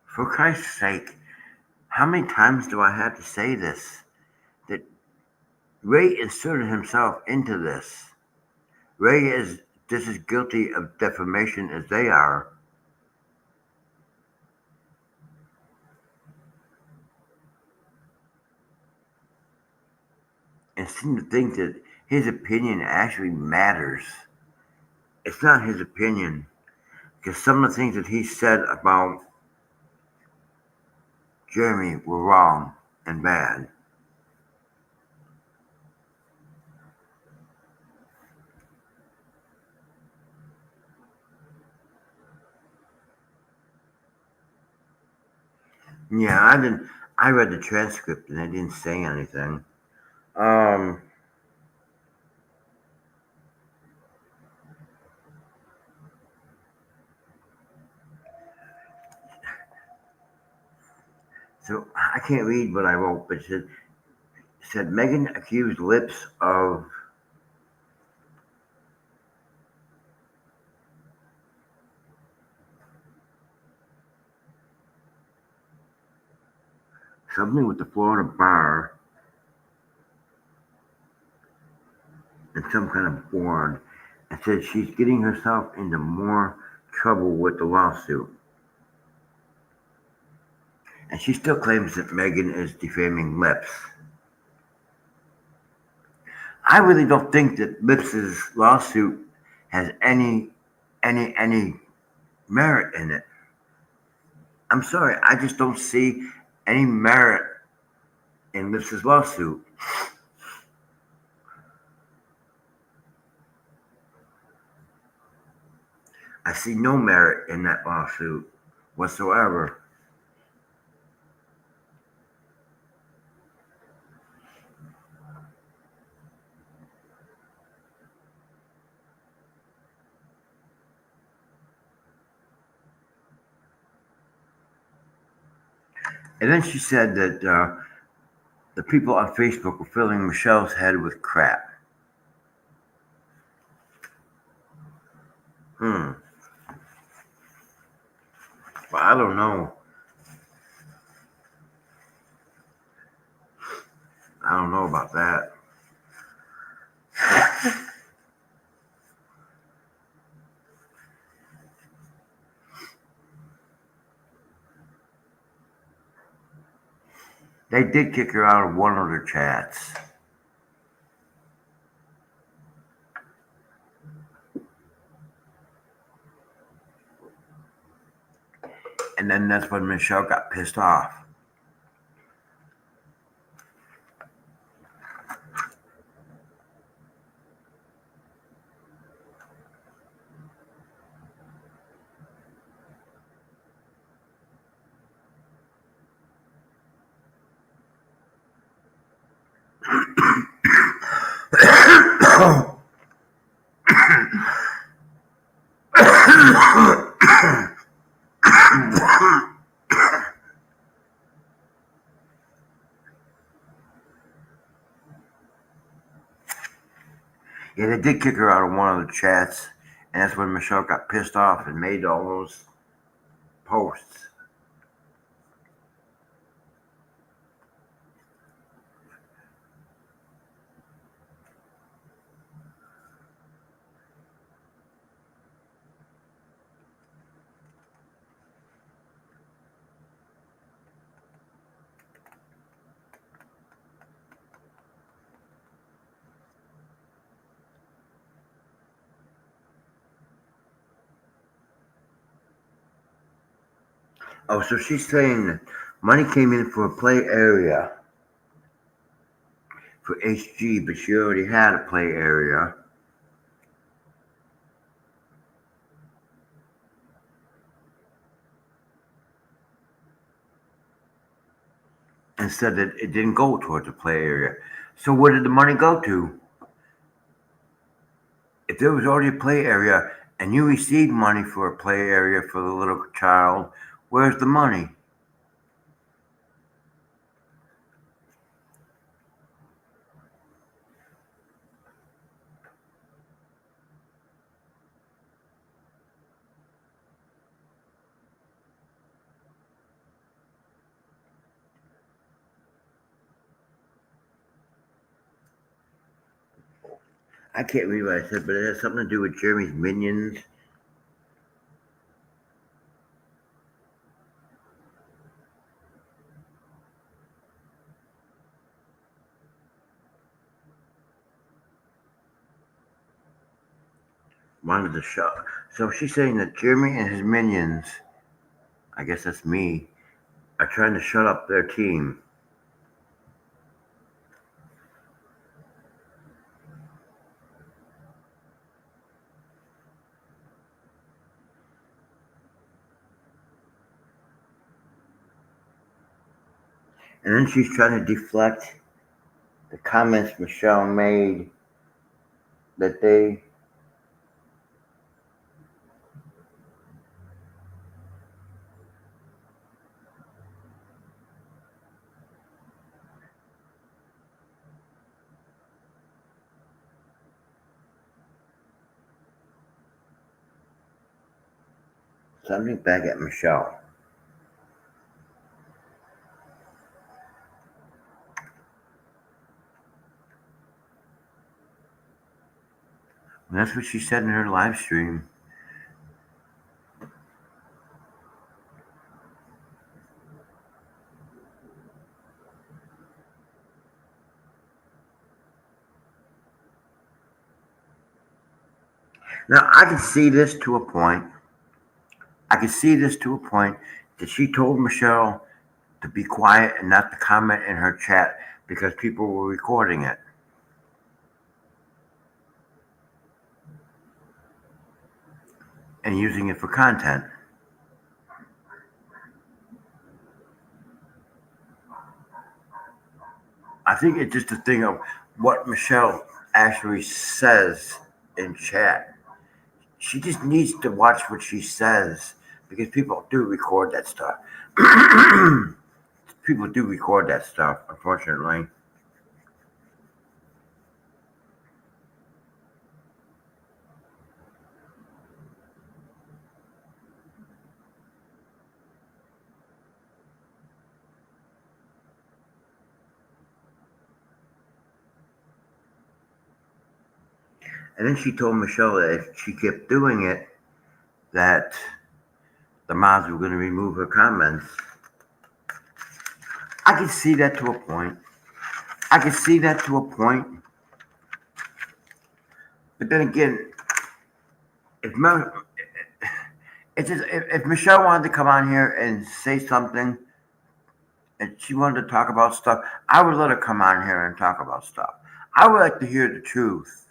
For Christ's sake, how many times do I have to say this? That Ray inserted himself into this. Ray is just as guilty of defamation as they are. And seem to think that his opinion actually matters. It's not his opinion. Because some of the things that he said about Jeremy were wrong and bad. Yeah, I didn't. I read the transcript and they didn't say anything. Um, so I can't read what I wrote, but it said Megan accused Lips of something with the Florida bar and some kind of board, and said she's getting herself into more trouble with the lawsuit. And she still claims that Megan is defaming Lips. I really don't think that Lips's lawsuit has any merit in it. I'm sorry, I just don't see any merit in Lips's lawsuit. I see no merit in that lawsuit whatsoever. And then she said that the people on Facebook were filling Michelle's head with crap. Hmm. Well, I don't know. I don't know about that. They did kick her out of one of their chats. And then that's when Michelle got pissed off. Yeah, they did kick her out of one of the chats, and that's when Michelle got pissed off and made all those posts. Oh, so she's saying that money came in for a play area for HG, but she already had a play area. And said that it didn't go towards the play area. So where did the money go to? If there was already a play area and you received money for a play area for the little child, where's the money? I can't read what I said, but it has something to do with Jeremy's minions. Wanted to shut. So she's saying that Jeremy and his minions, I guess that's me, are trying to shut up their team. And then she's trying to deflect the comments Michelle made that they something back at Michelle. And that's what she said in her live stream. Now I can see this to a point. I can see this to a point that she told Michelle to be quiet and not to comment in her chat because people were recording it and using it for content. I think it's just a thing of what Michelle actually says in chat. She just needs to watch what she says because people do record that stuff. People do record that stuff, unfortunately. And then she told Michelle that if she kept doing it, that the mods were going to remove her comments. I can see that to a point. I can see that to a point. But then again, if if Michelle wanted to come on here and say something, and she wanted to talk about stuff, I would let her come on here and talk about stuff. I would like to hear the truth.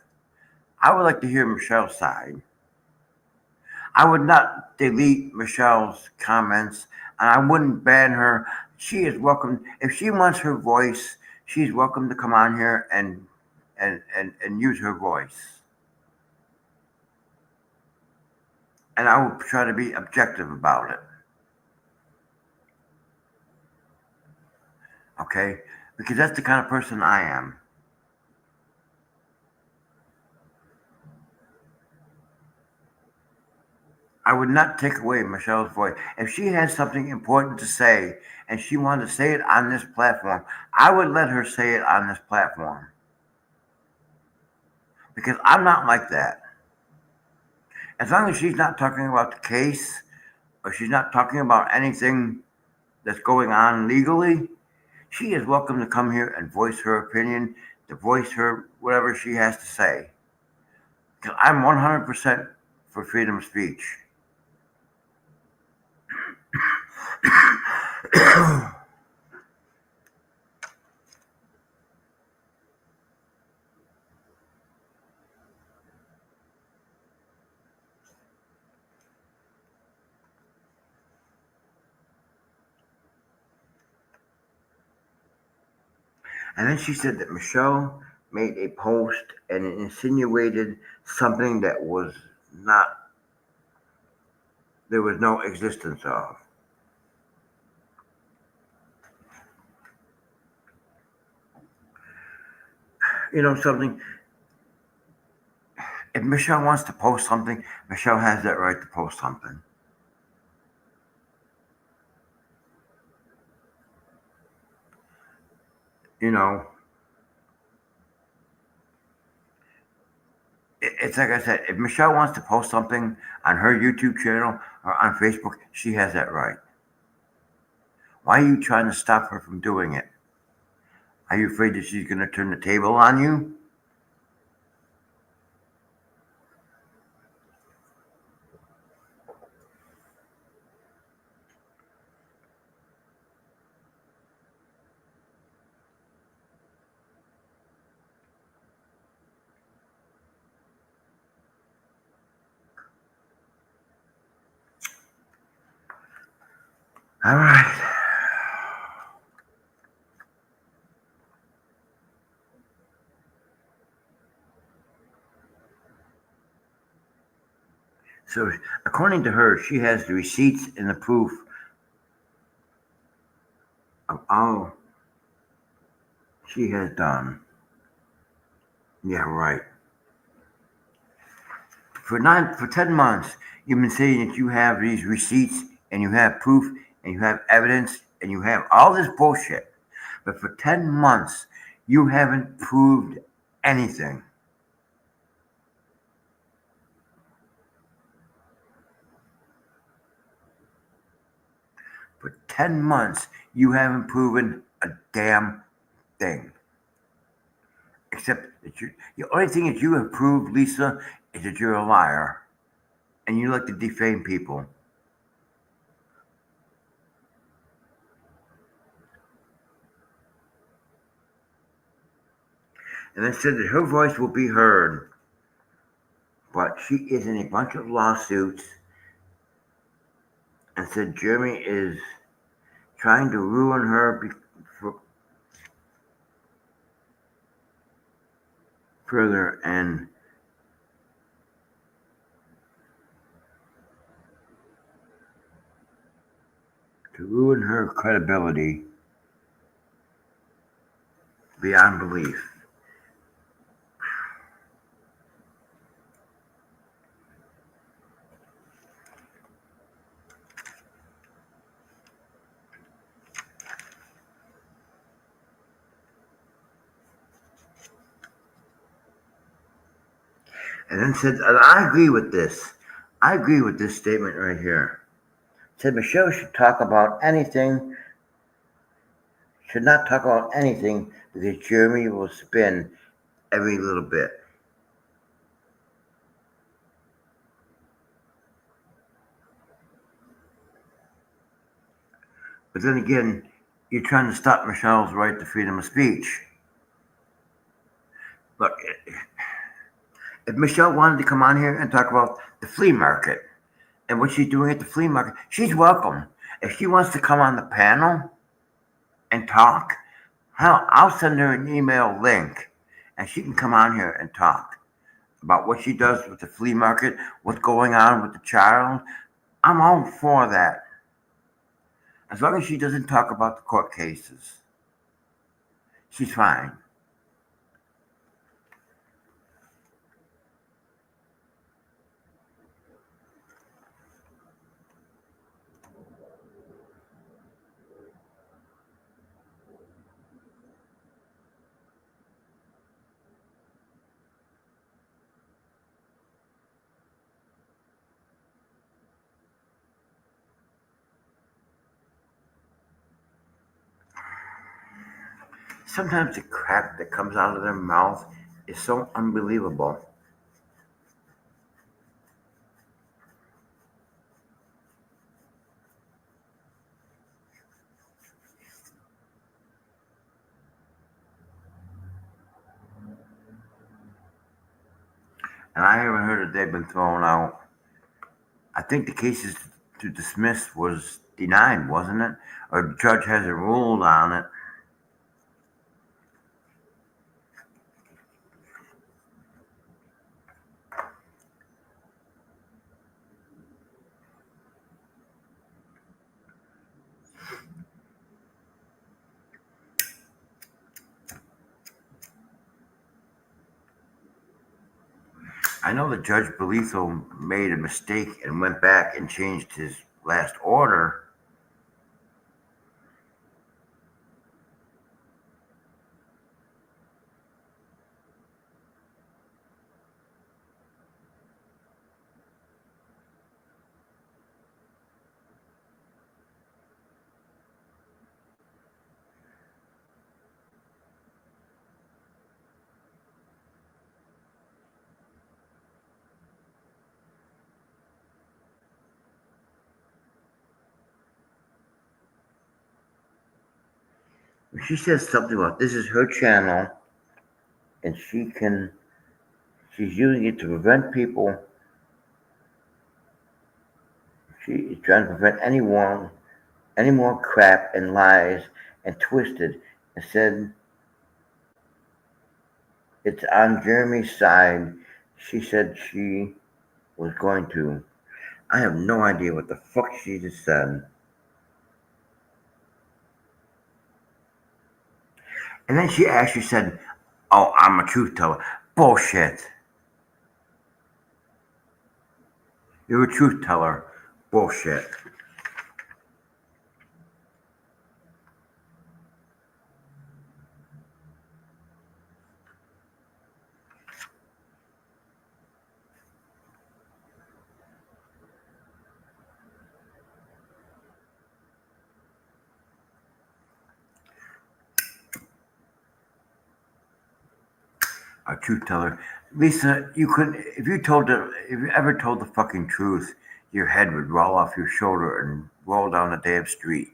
I would like to hear Michelle's side. I would not delete Michelle's comments, and I wouldn't ban her. She is welcome. If she wants her voice, she's welcome to come on here and use her voice. And I will try to be objective about it. Okay? Because that's the kind of person I am. I would not take away Michelle's voice. If she has something important to say and she wanted to say it on this platform, I would let her say it on this platform. Because I'm not like that. As long as she's not talking about the case or she's not talking about anything that's going on legally, she is welcome to come here and voice her opinion, to voice her whatever she has to say. Because I'm 100% for freedom of speech. And then she said that Michelle made a post and it insinuated something that was not, there was no existence of. You know something? If Michelle wants to post something, Michelle has that right to post something. You know, it's like I said, if Michelle wants to post something on her YouTube channel or on Facebook, she has that right. Why are you trying to stop her from doing it? Are you afraid that she's going to turn the table on you? All right. So, according to her, she has the receipts and the proof of all she has done. Yeah, right. For 10 months, you've been saying that you have these receipts and you have proof and you have evidence and you have all this bullshit. But for 10 months, you haven't proved anything. For 10 months, you haven't proven a damn thing. Except that the only thing that you have proved, Lisa, is that you're a liar and you like to defame people. And then said that her voice will be heard, but she is in a bunch of lawsuits and said Jeremy is trying to ruin her further and to ruin her credibility beyond belief. And then said, and I agree with this. I agree with this statement right here. Said Michelle should talk about anything, should not talk about anything because Jeremy will spin every little bit. But then again, you're trying to stop Michelle's right to freedom of speech. Look, if Michelle wanted to come on here and talk about the flea market and what she's doing at the flea market, she's welcome. If she wants to come on the panel and talk, hell, I'll send her an email link and she can come on here and talk about what she does with the flea market, what's going on with the child. I'm all for that. As long as she doesn't talk about the court cases, she's fine. Sometimes the crap that comes out of their mouth is so unbelievable. and I haven't heard that they've been thrown out. I think the cases to dismiss was denied, wasn't it? Or the judge hasn't ruled on it. I know the Judge Belitho made a mistake and went back and changed his last order. She says something about this is her channel and she's using it to prevent people. She is trying to prevent any more crap and lies and twisted and said it's on Jeremy's side. She said she was going to. I have no idea what the fuck she just said. And then she actually said, "Oh, I'm a truth teller." Bullshit. You're a truth teller. Bullshit. A truth teller. Lisa, you couldn't. If you ever told the fucking truth, your head would roll off your shoulder and roll down the damn street.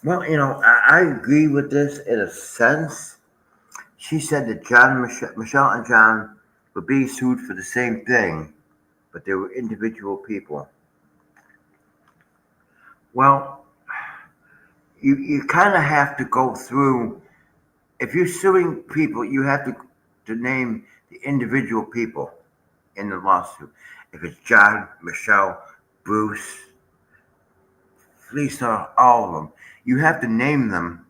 Well, I agree with this in a sense. She said that Michelle and John were being sued for the same thing, but they were individual people. Well, you kind of have to go through. If you're suing people, you have to name the individual people in the lawsuit. If it's John, Michelle, Bruce, Lisa, all of them, you have to name them.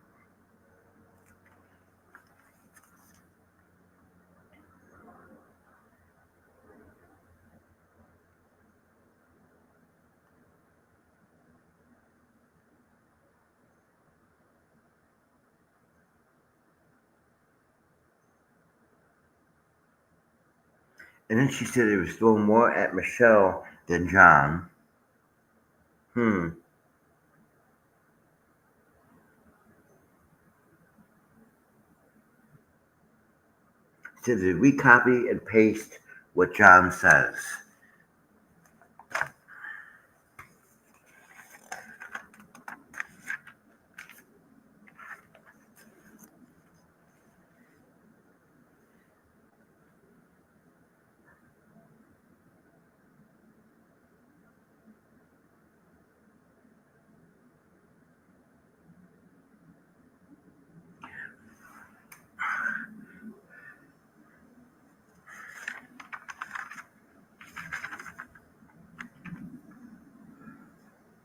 And then she said it was throwing more at Michelle than John. Hmm. She said that we copy and paste what John says.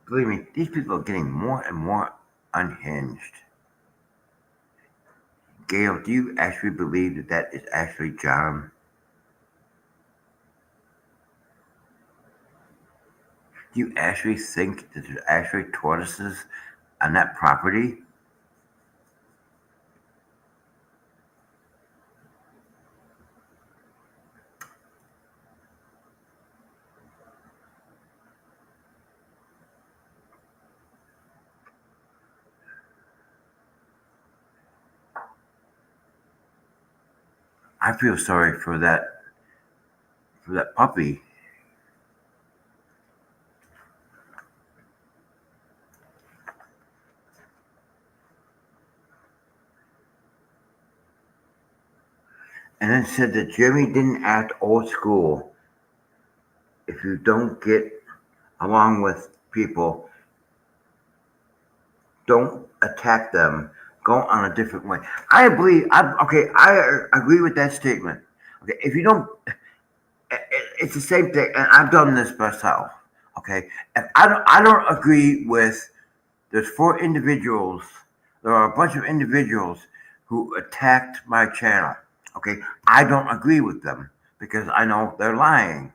Believe me, these people are getting more and more unhinged. Gail, do you actually believe that that is actually John? Do you actually think that there's actually tortoises on that property? I feel sorry for that puppy. And then said that Jeremy didn't act old school. If you don't get along with people, don't attack them. Go on a different way. I believe. Okay. I agree with that statement. Okay. If you don't, it's the same thing. And I've done this myself. Okay. If I don't agree with. There's four individuals. There are a bunch of individuals who attacked my channel. Okay. I don't agree with them because I know they're lying.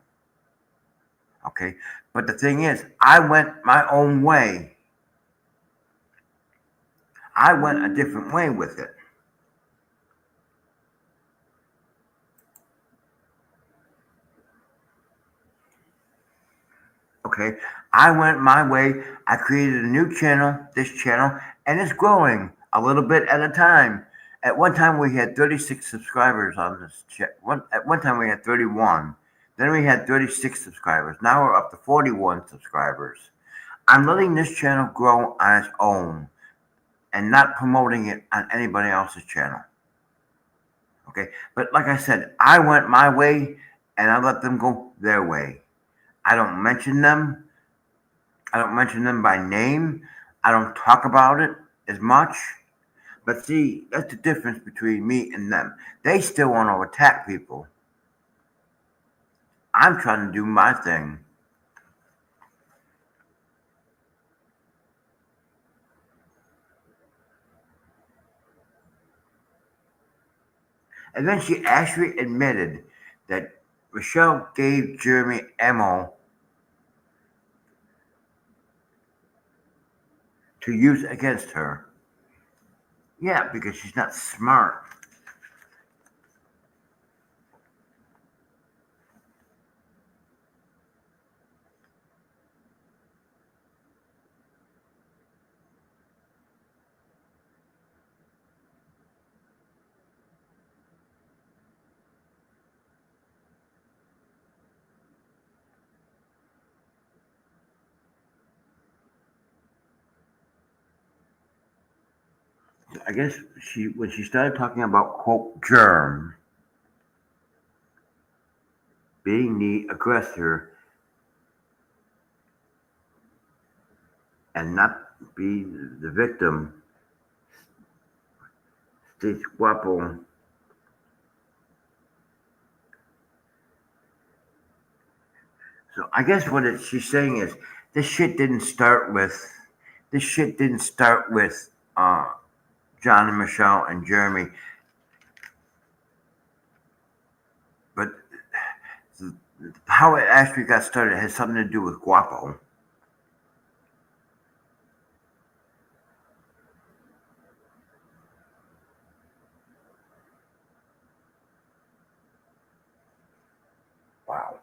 Okay. But the thing is, I went my own way. I went a different way with it. Okay. I went my way. I created a new channel, this channel, and it's growing a little bit at a time. At one time, we had 36 subscribers on this channel. At one time, we had 31. Then we had 36 subscribers. Now we're up to 41 subscribers. I'm letting this channel grow on its own and not promoting it on anybody else's channel. Okay. But like I said, I went my way and I let them go their way. I don't mention them. I don't mention them by name. I don't talk about it as much. But see, that's the difference between me and them. They still want to attack people. I'm trying to do my thing. And then she actually admitted that Michelle gave Jeremy ammo to use against her. Yeah, because she's not smart. I guess when she started talking about quote germ being the aggressor and not be the victim, Stage Guapo. So I guess she's saying is this shit didn't start with this shit didn't start with John and Michelle and Jeremy, but how it actually got started has something to do with Guapo. Wow.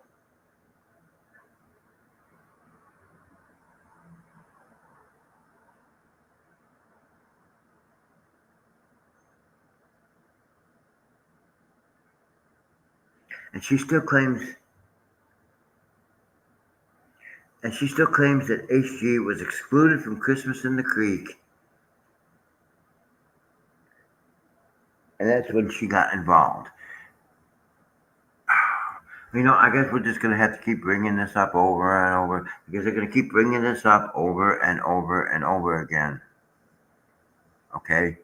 And she still claims that HG was excluded from Christmas in the Creek, and that's when she got involved. I guess we're just gonna have to keep bringing this up over and over because they're gonna keep bringing this up over and over and over again. Okay.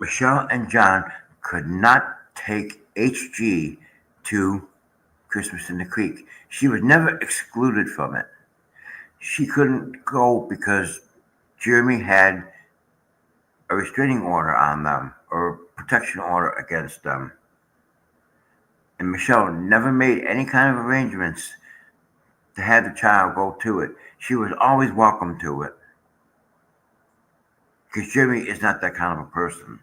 Michelle and John could not take HG to Christmas in the Creek. She was never excluded from it. She couldn't go because Jeremy had a restraining order on them or a protection order against them. And Michelle never made any kind of arrangements to have the child go to it. She was always welcome to it because Jeremy is not that kind of a person.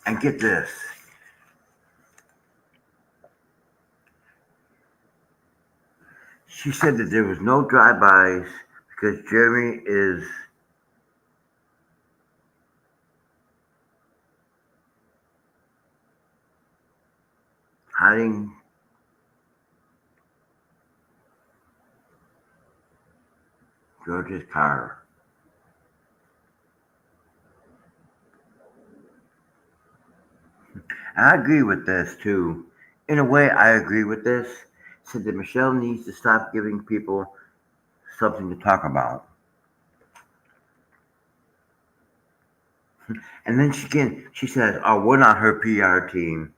And get this. She said that there was no drive-bys because Jeremy is hiding George's car. And I agree with this too. In a way, I agree with this. Said that Michelle needs to stop giving people something to talk about. And then she says, "Oh, we're not her PR team,"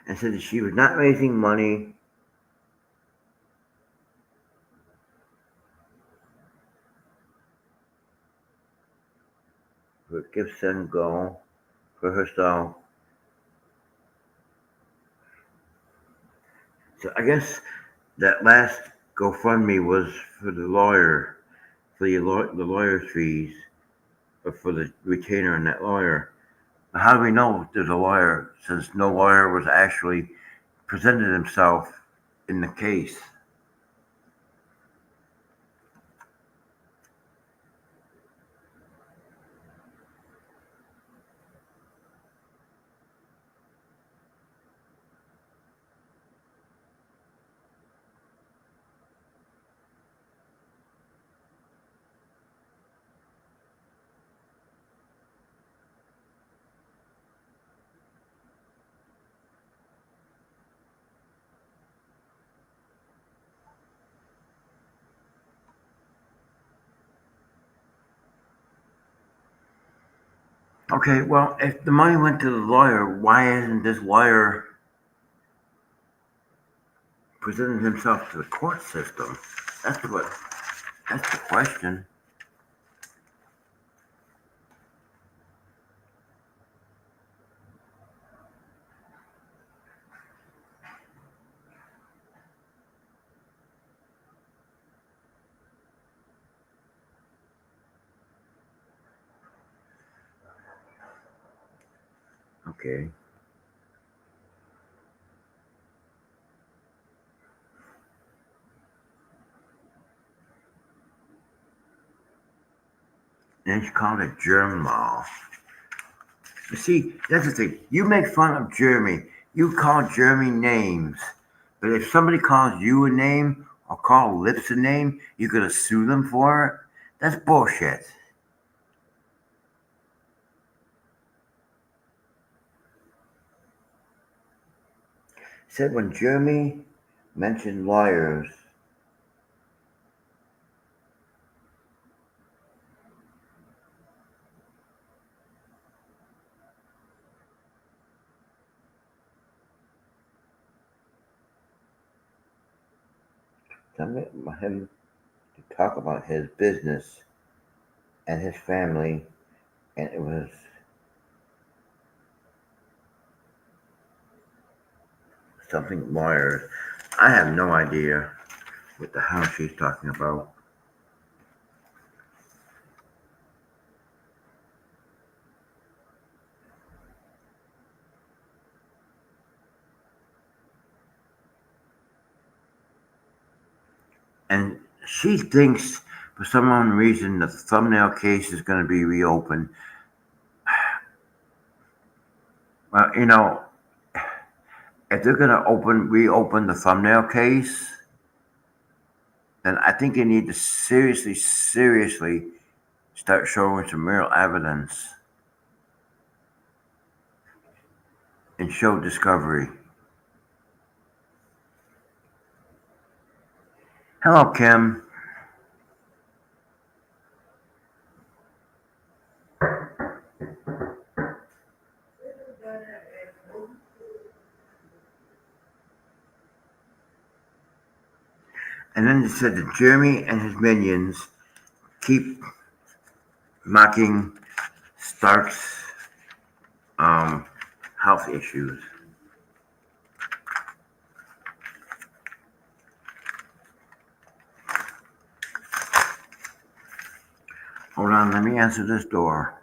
and said that she was not raising money for Give Send Go for herself. So I guess that last GoFundMe was for the lawyer, for the lawyer's fees, or for the retainer and that lawyer. But how do we know there's a lawyer since no lawyer was actually presented himself in the case? Okay, well, if the money went to the lawyer, why isn't this lawyer presenting himself to the court system? That's what. That's the question. Okay. And she called it germ law. You see, that's the thing. You make fun of Jeremy. You call Jeremy names. But if somebody calls you a name or call Lips a name, you're gonna sue them for it? That's bullshit. Said when Jeremy mentioned lawyers, him to talk about his business and his family, and it was something lawyers. I have no idea what the hell she's talking about. And she thinks for some unknown reason the thumbnail case is going to be reopened. Well, if they're going to reopen the thumbnail case, then I think they need to seriously start showing some real evidence and show discovery. Hello, Kim. And then it said that Jeremy and his minions keep mocking Stark's um, health issues. Hold on, let me answer this door.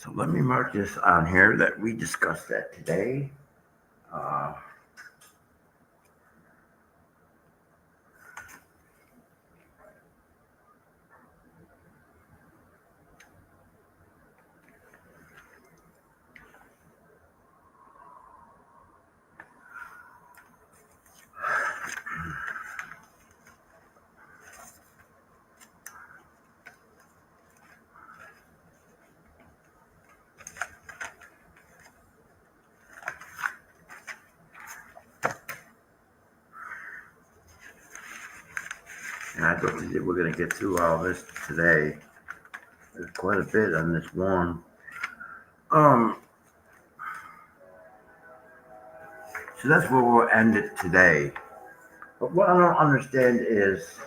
So let me mark this on here that we discussed that today. Uh, and I don't think that we're going to get through all this today. There's quite a bit on this one. Um, so that's where we'll end it today. But what I don't understand is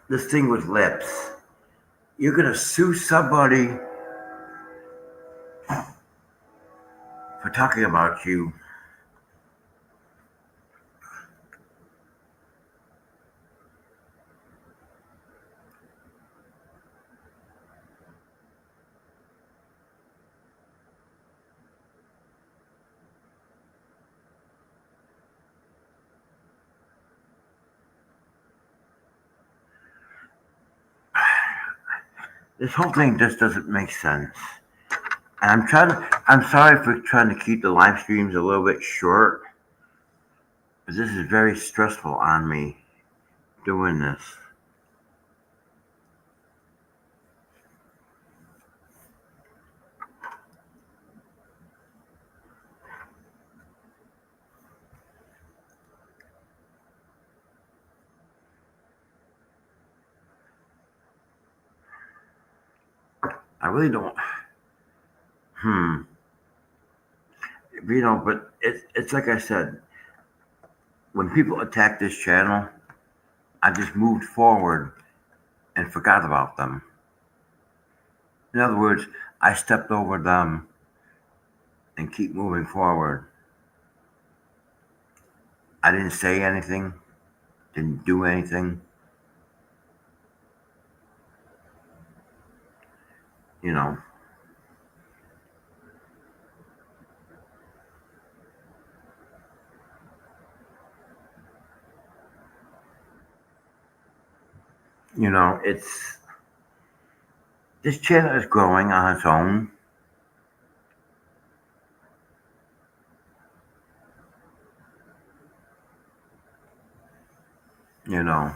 this thing with lips. You're going to sue somebody for talking about you. This whole thing just doesn't make sense. And I'm sorry for trying to keep the live streams a little bit short, but this is very stressful on me doing this. I really don't. Hmm. But it's like I said, when people attack this channel, I just moved forward and forgot about them. In other words, I stepped over them and keep moving forward. I didn't say anything, didn't do anything. You know, it's this channel is growing on its own. You know,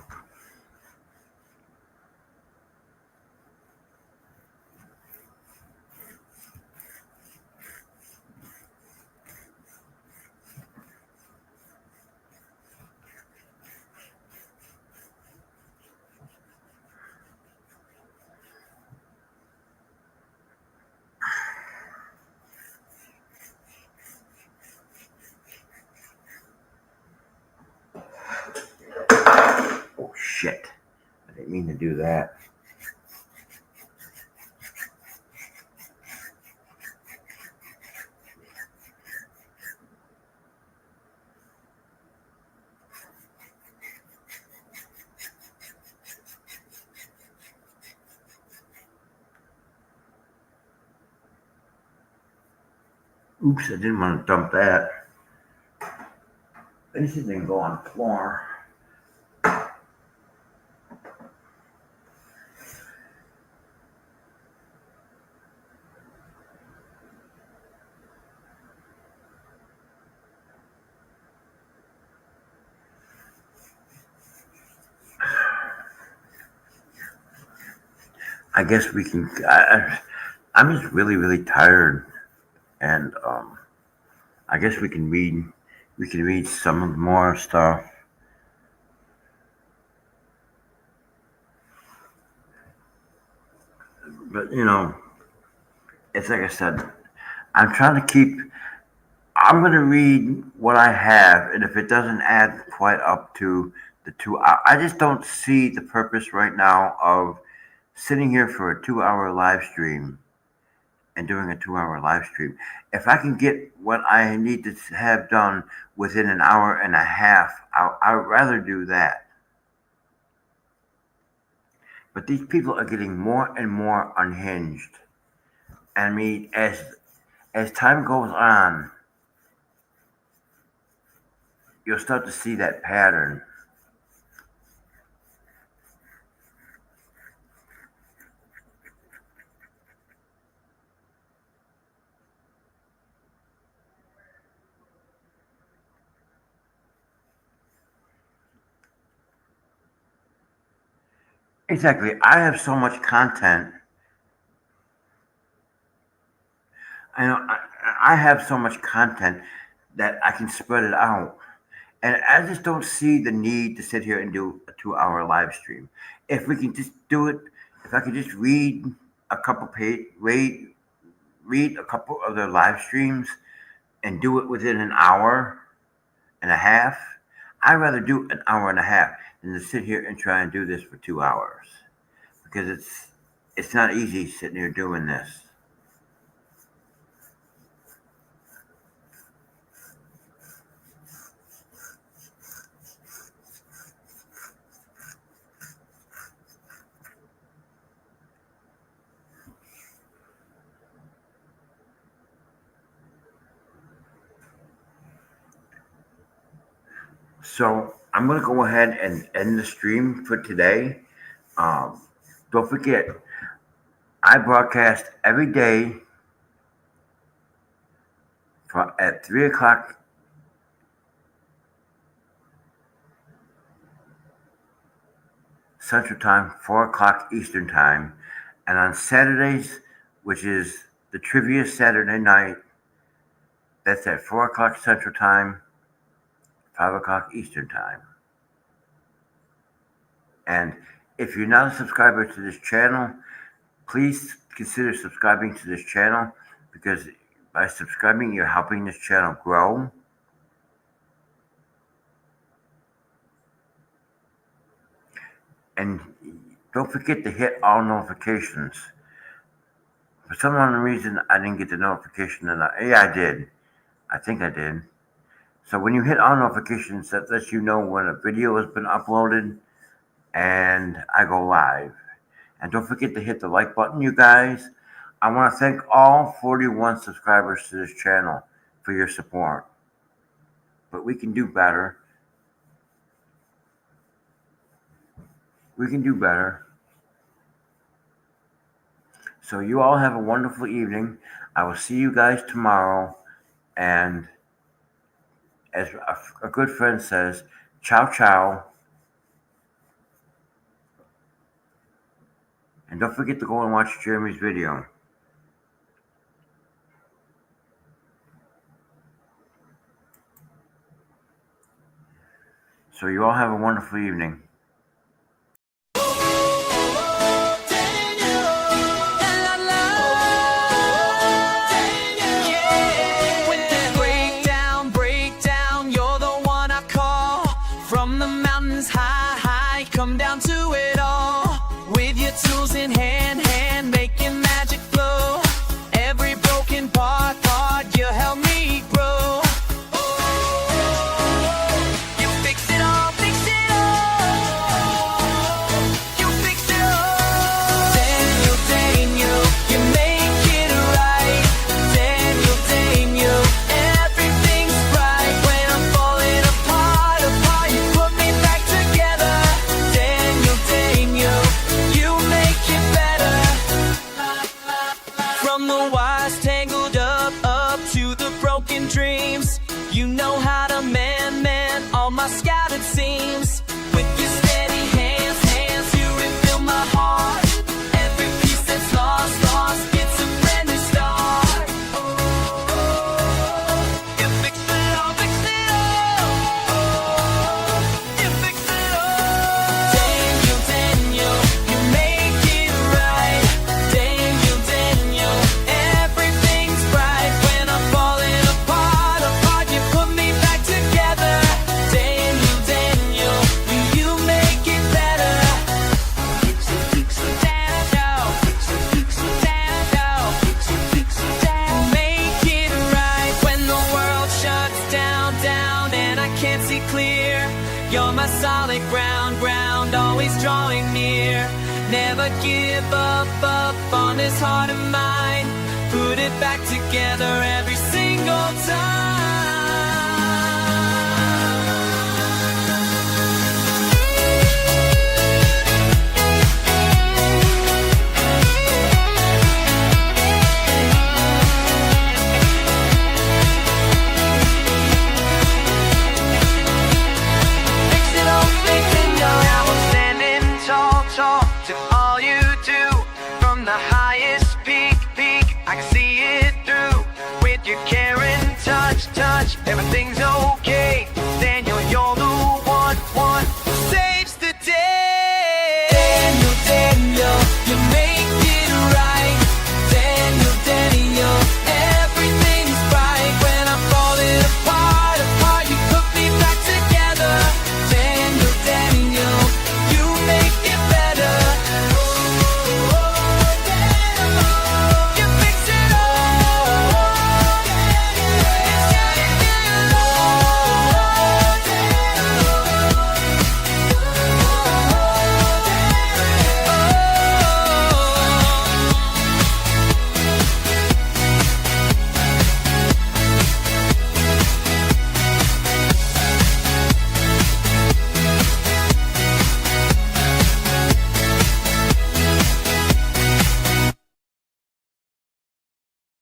oh shit, I didn't mean to do that. Oops, I didn't want to dump that. This didn't go on the floor. I guess we can. I'm just really, really tired, and I guess we can read. We can read some of more stuff, but it's like I said. I'm trying to keep. I'm gonna read what I have, and if it doesn't add quite up to the 2 hour, I just don't see the purpose right now of sitting here for a 2 hour live stream and doing a 2 hour live stream. If I can get what I need to have done within an hour and a half, I would rather do that. But these people are getting more and more unhinged. I mean, as time goes on, you'll start to see that pattern. Exactly. I have so much content. I have so much content that I can spread it out. And I just don't see the need to sit here and do a 2 hour live stream. If we can just do it, if I could just read a couple page, read a couple of their live streams and do it within an hour and a half, I'd rather do an hour and a half than to sit here and try and do this for 2 hours because it's not easy sitting here doing this. So I'm gonna go ahead and end the stream for today. Um, don't forget, I broadcast every day at 3 o'clock Central Time, 4 o'clock Eastern Time, and on Saturdays, which is the Trivia Saturday night, that's at 4 o'clock Central Time, 5 o'clock Eastern Time. And if you're not a subscriber to this channel, please consider subscribing to this channel, because by subscribing, you're helping this channel grow. And don't forget to hit all notifications. For some unknown reason, I didn't get the notification, and I did. I think I did. So when you hit all notifications, that lets you know when a video has been uploaded and I go live. And don't forget to hit the like button, you guys. I want to thank all 41 subscribers to this channel for your support. But we can do better. We can do better. So you all have a wonderful evening. I will see you guys tomorrow. And as a good friend says, ciao, ciao. And don't forget to go and watch Jeremy's video. So you all have a wonderful evening. Come down to it all with your tools in hand, making magic flow. Every broken part, you help me grow. You fix it all, you fix it all. Daniel, you make it right. Daniel, everything's right. When I'm falling apart, you put me back together. You make it better. From the wires tangled up to the broken dreams, you know how to mend all my scattered seams. With your steady hands, you refill my heart. Every piece that's lost gets a brand new start. You fix it all, you fix it all. Daniel, you make it right. Daniel, everything's bright. When I'm falling apart, you put me back together. Daniel, you make it better. Fix it, Daniel. Fix it, Daniel. Make it right. When the world shuts down, and I can't see clear, you're my solid ground, always drawing near. Never give up on this heart of mine. Put it back together every single time. To all you do, from the highest peak, I can see it through. With your care and touch, everything's okay. Daniel, you're the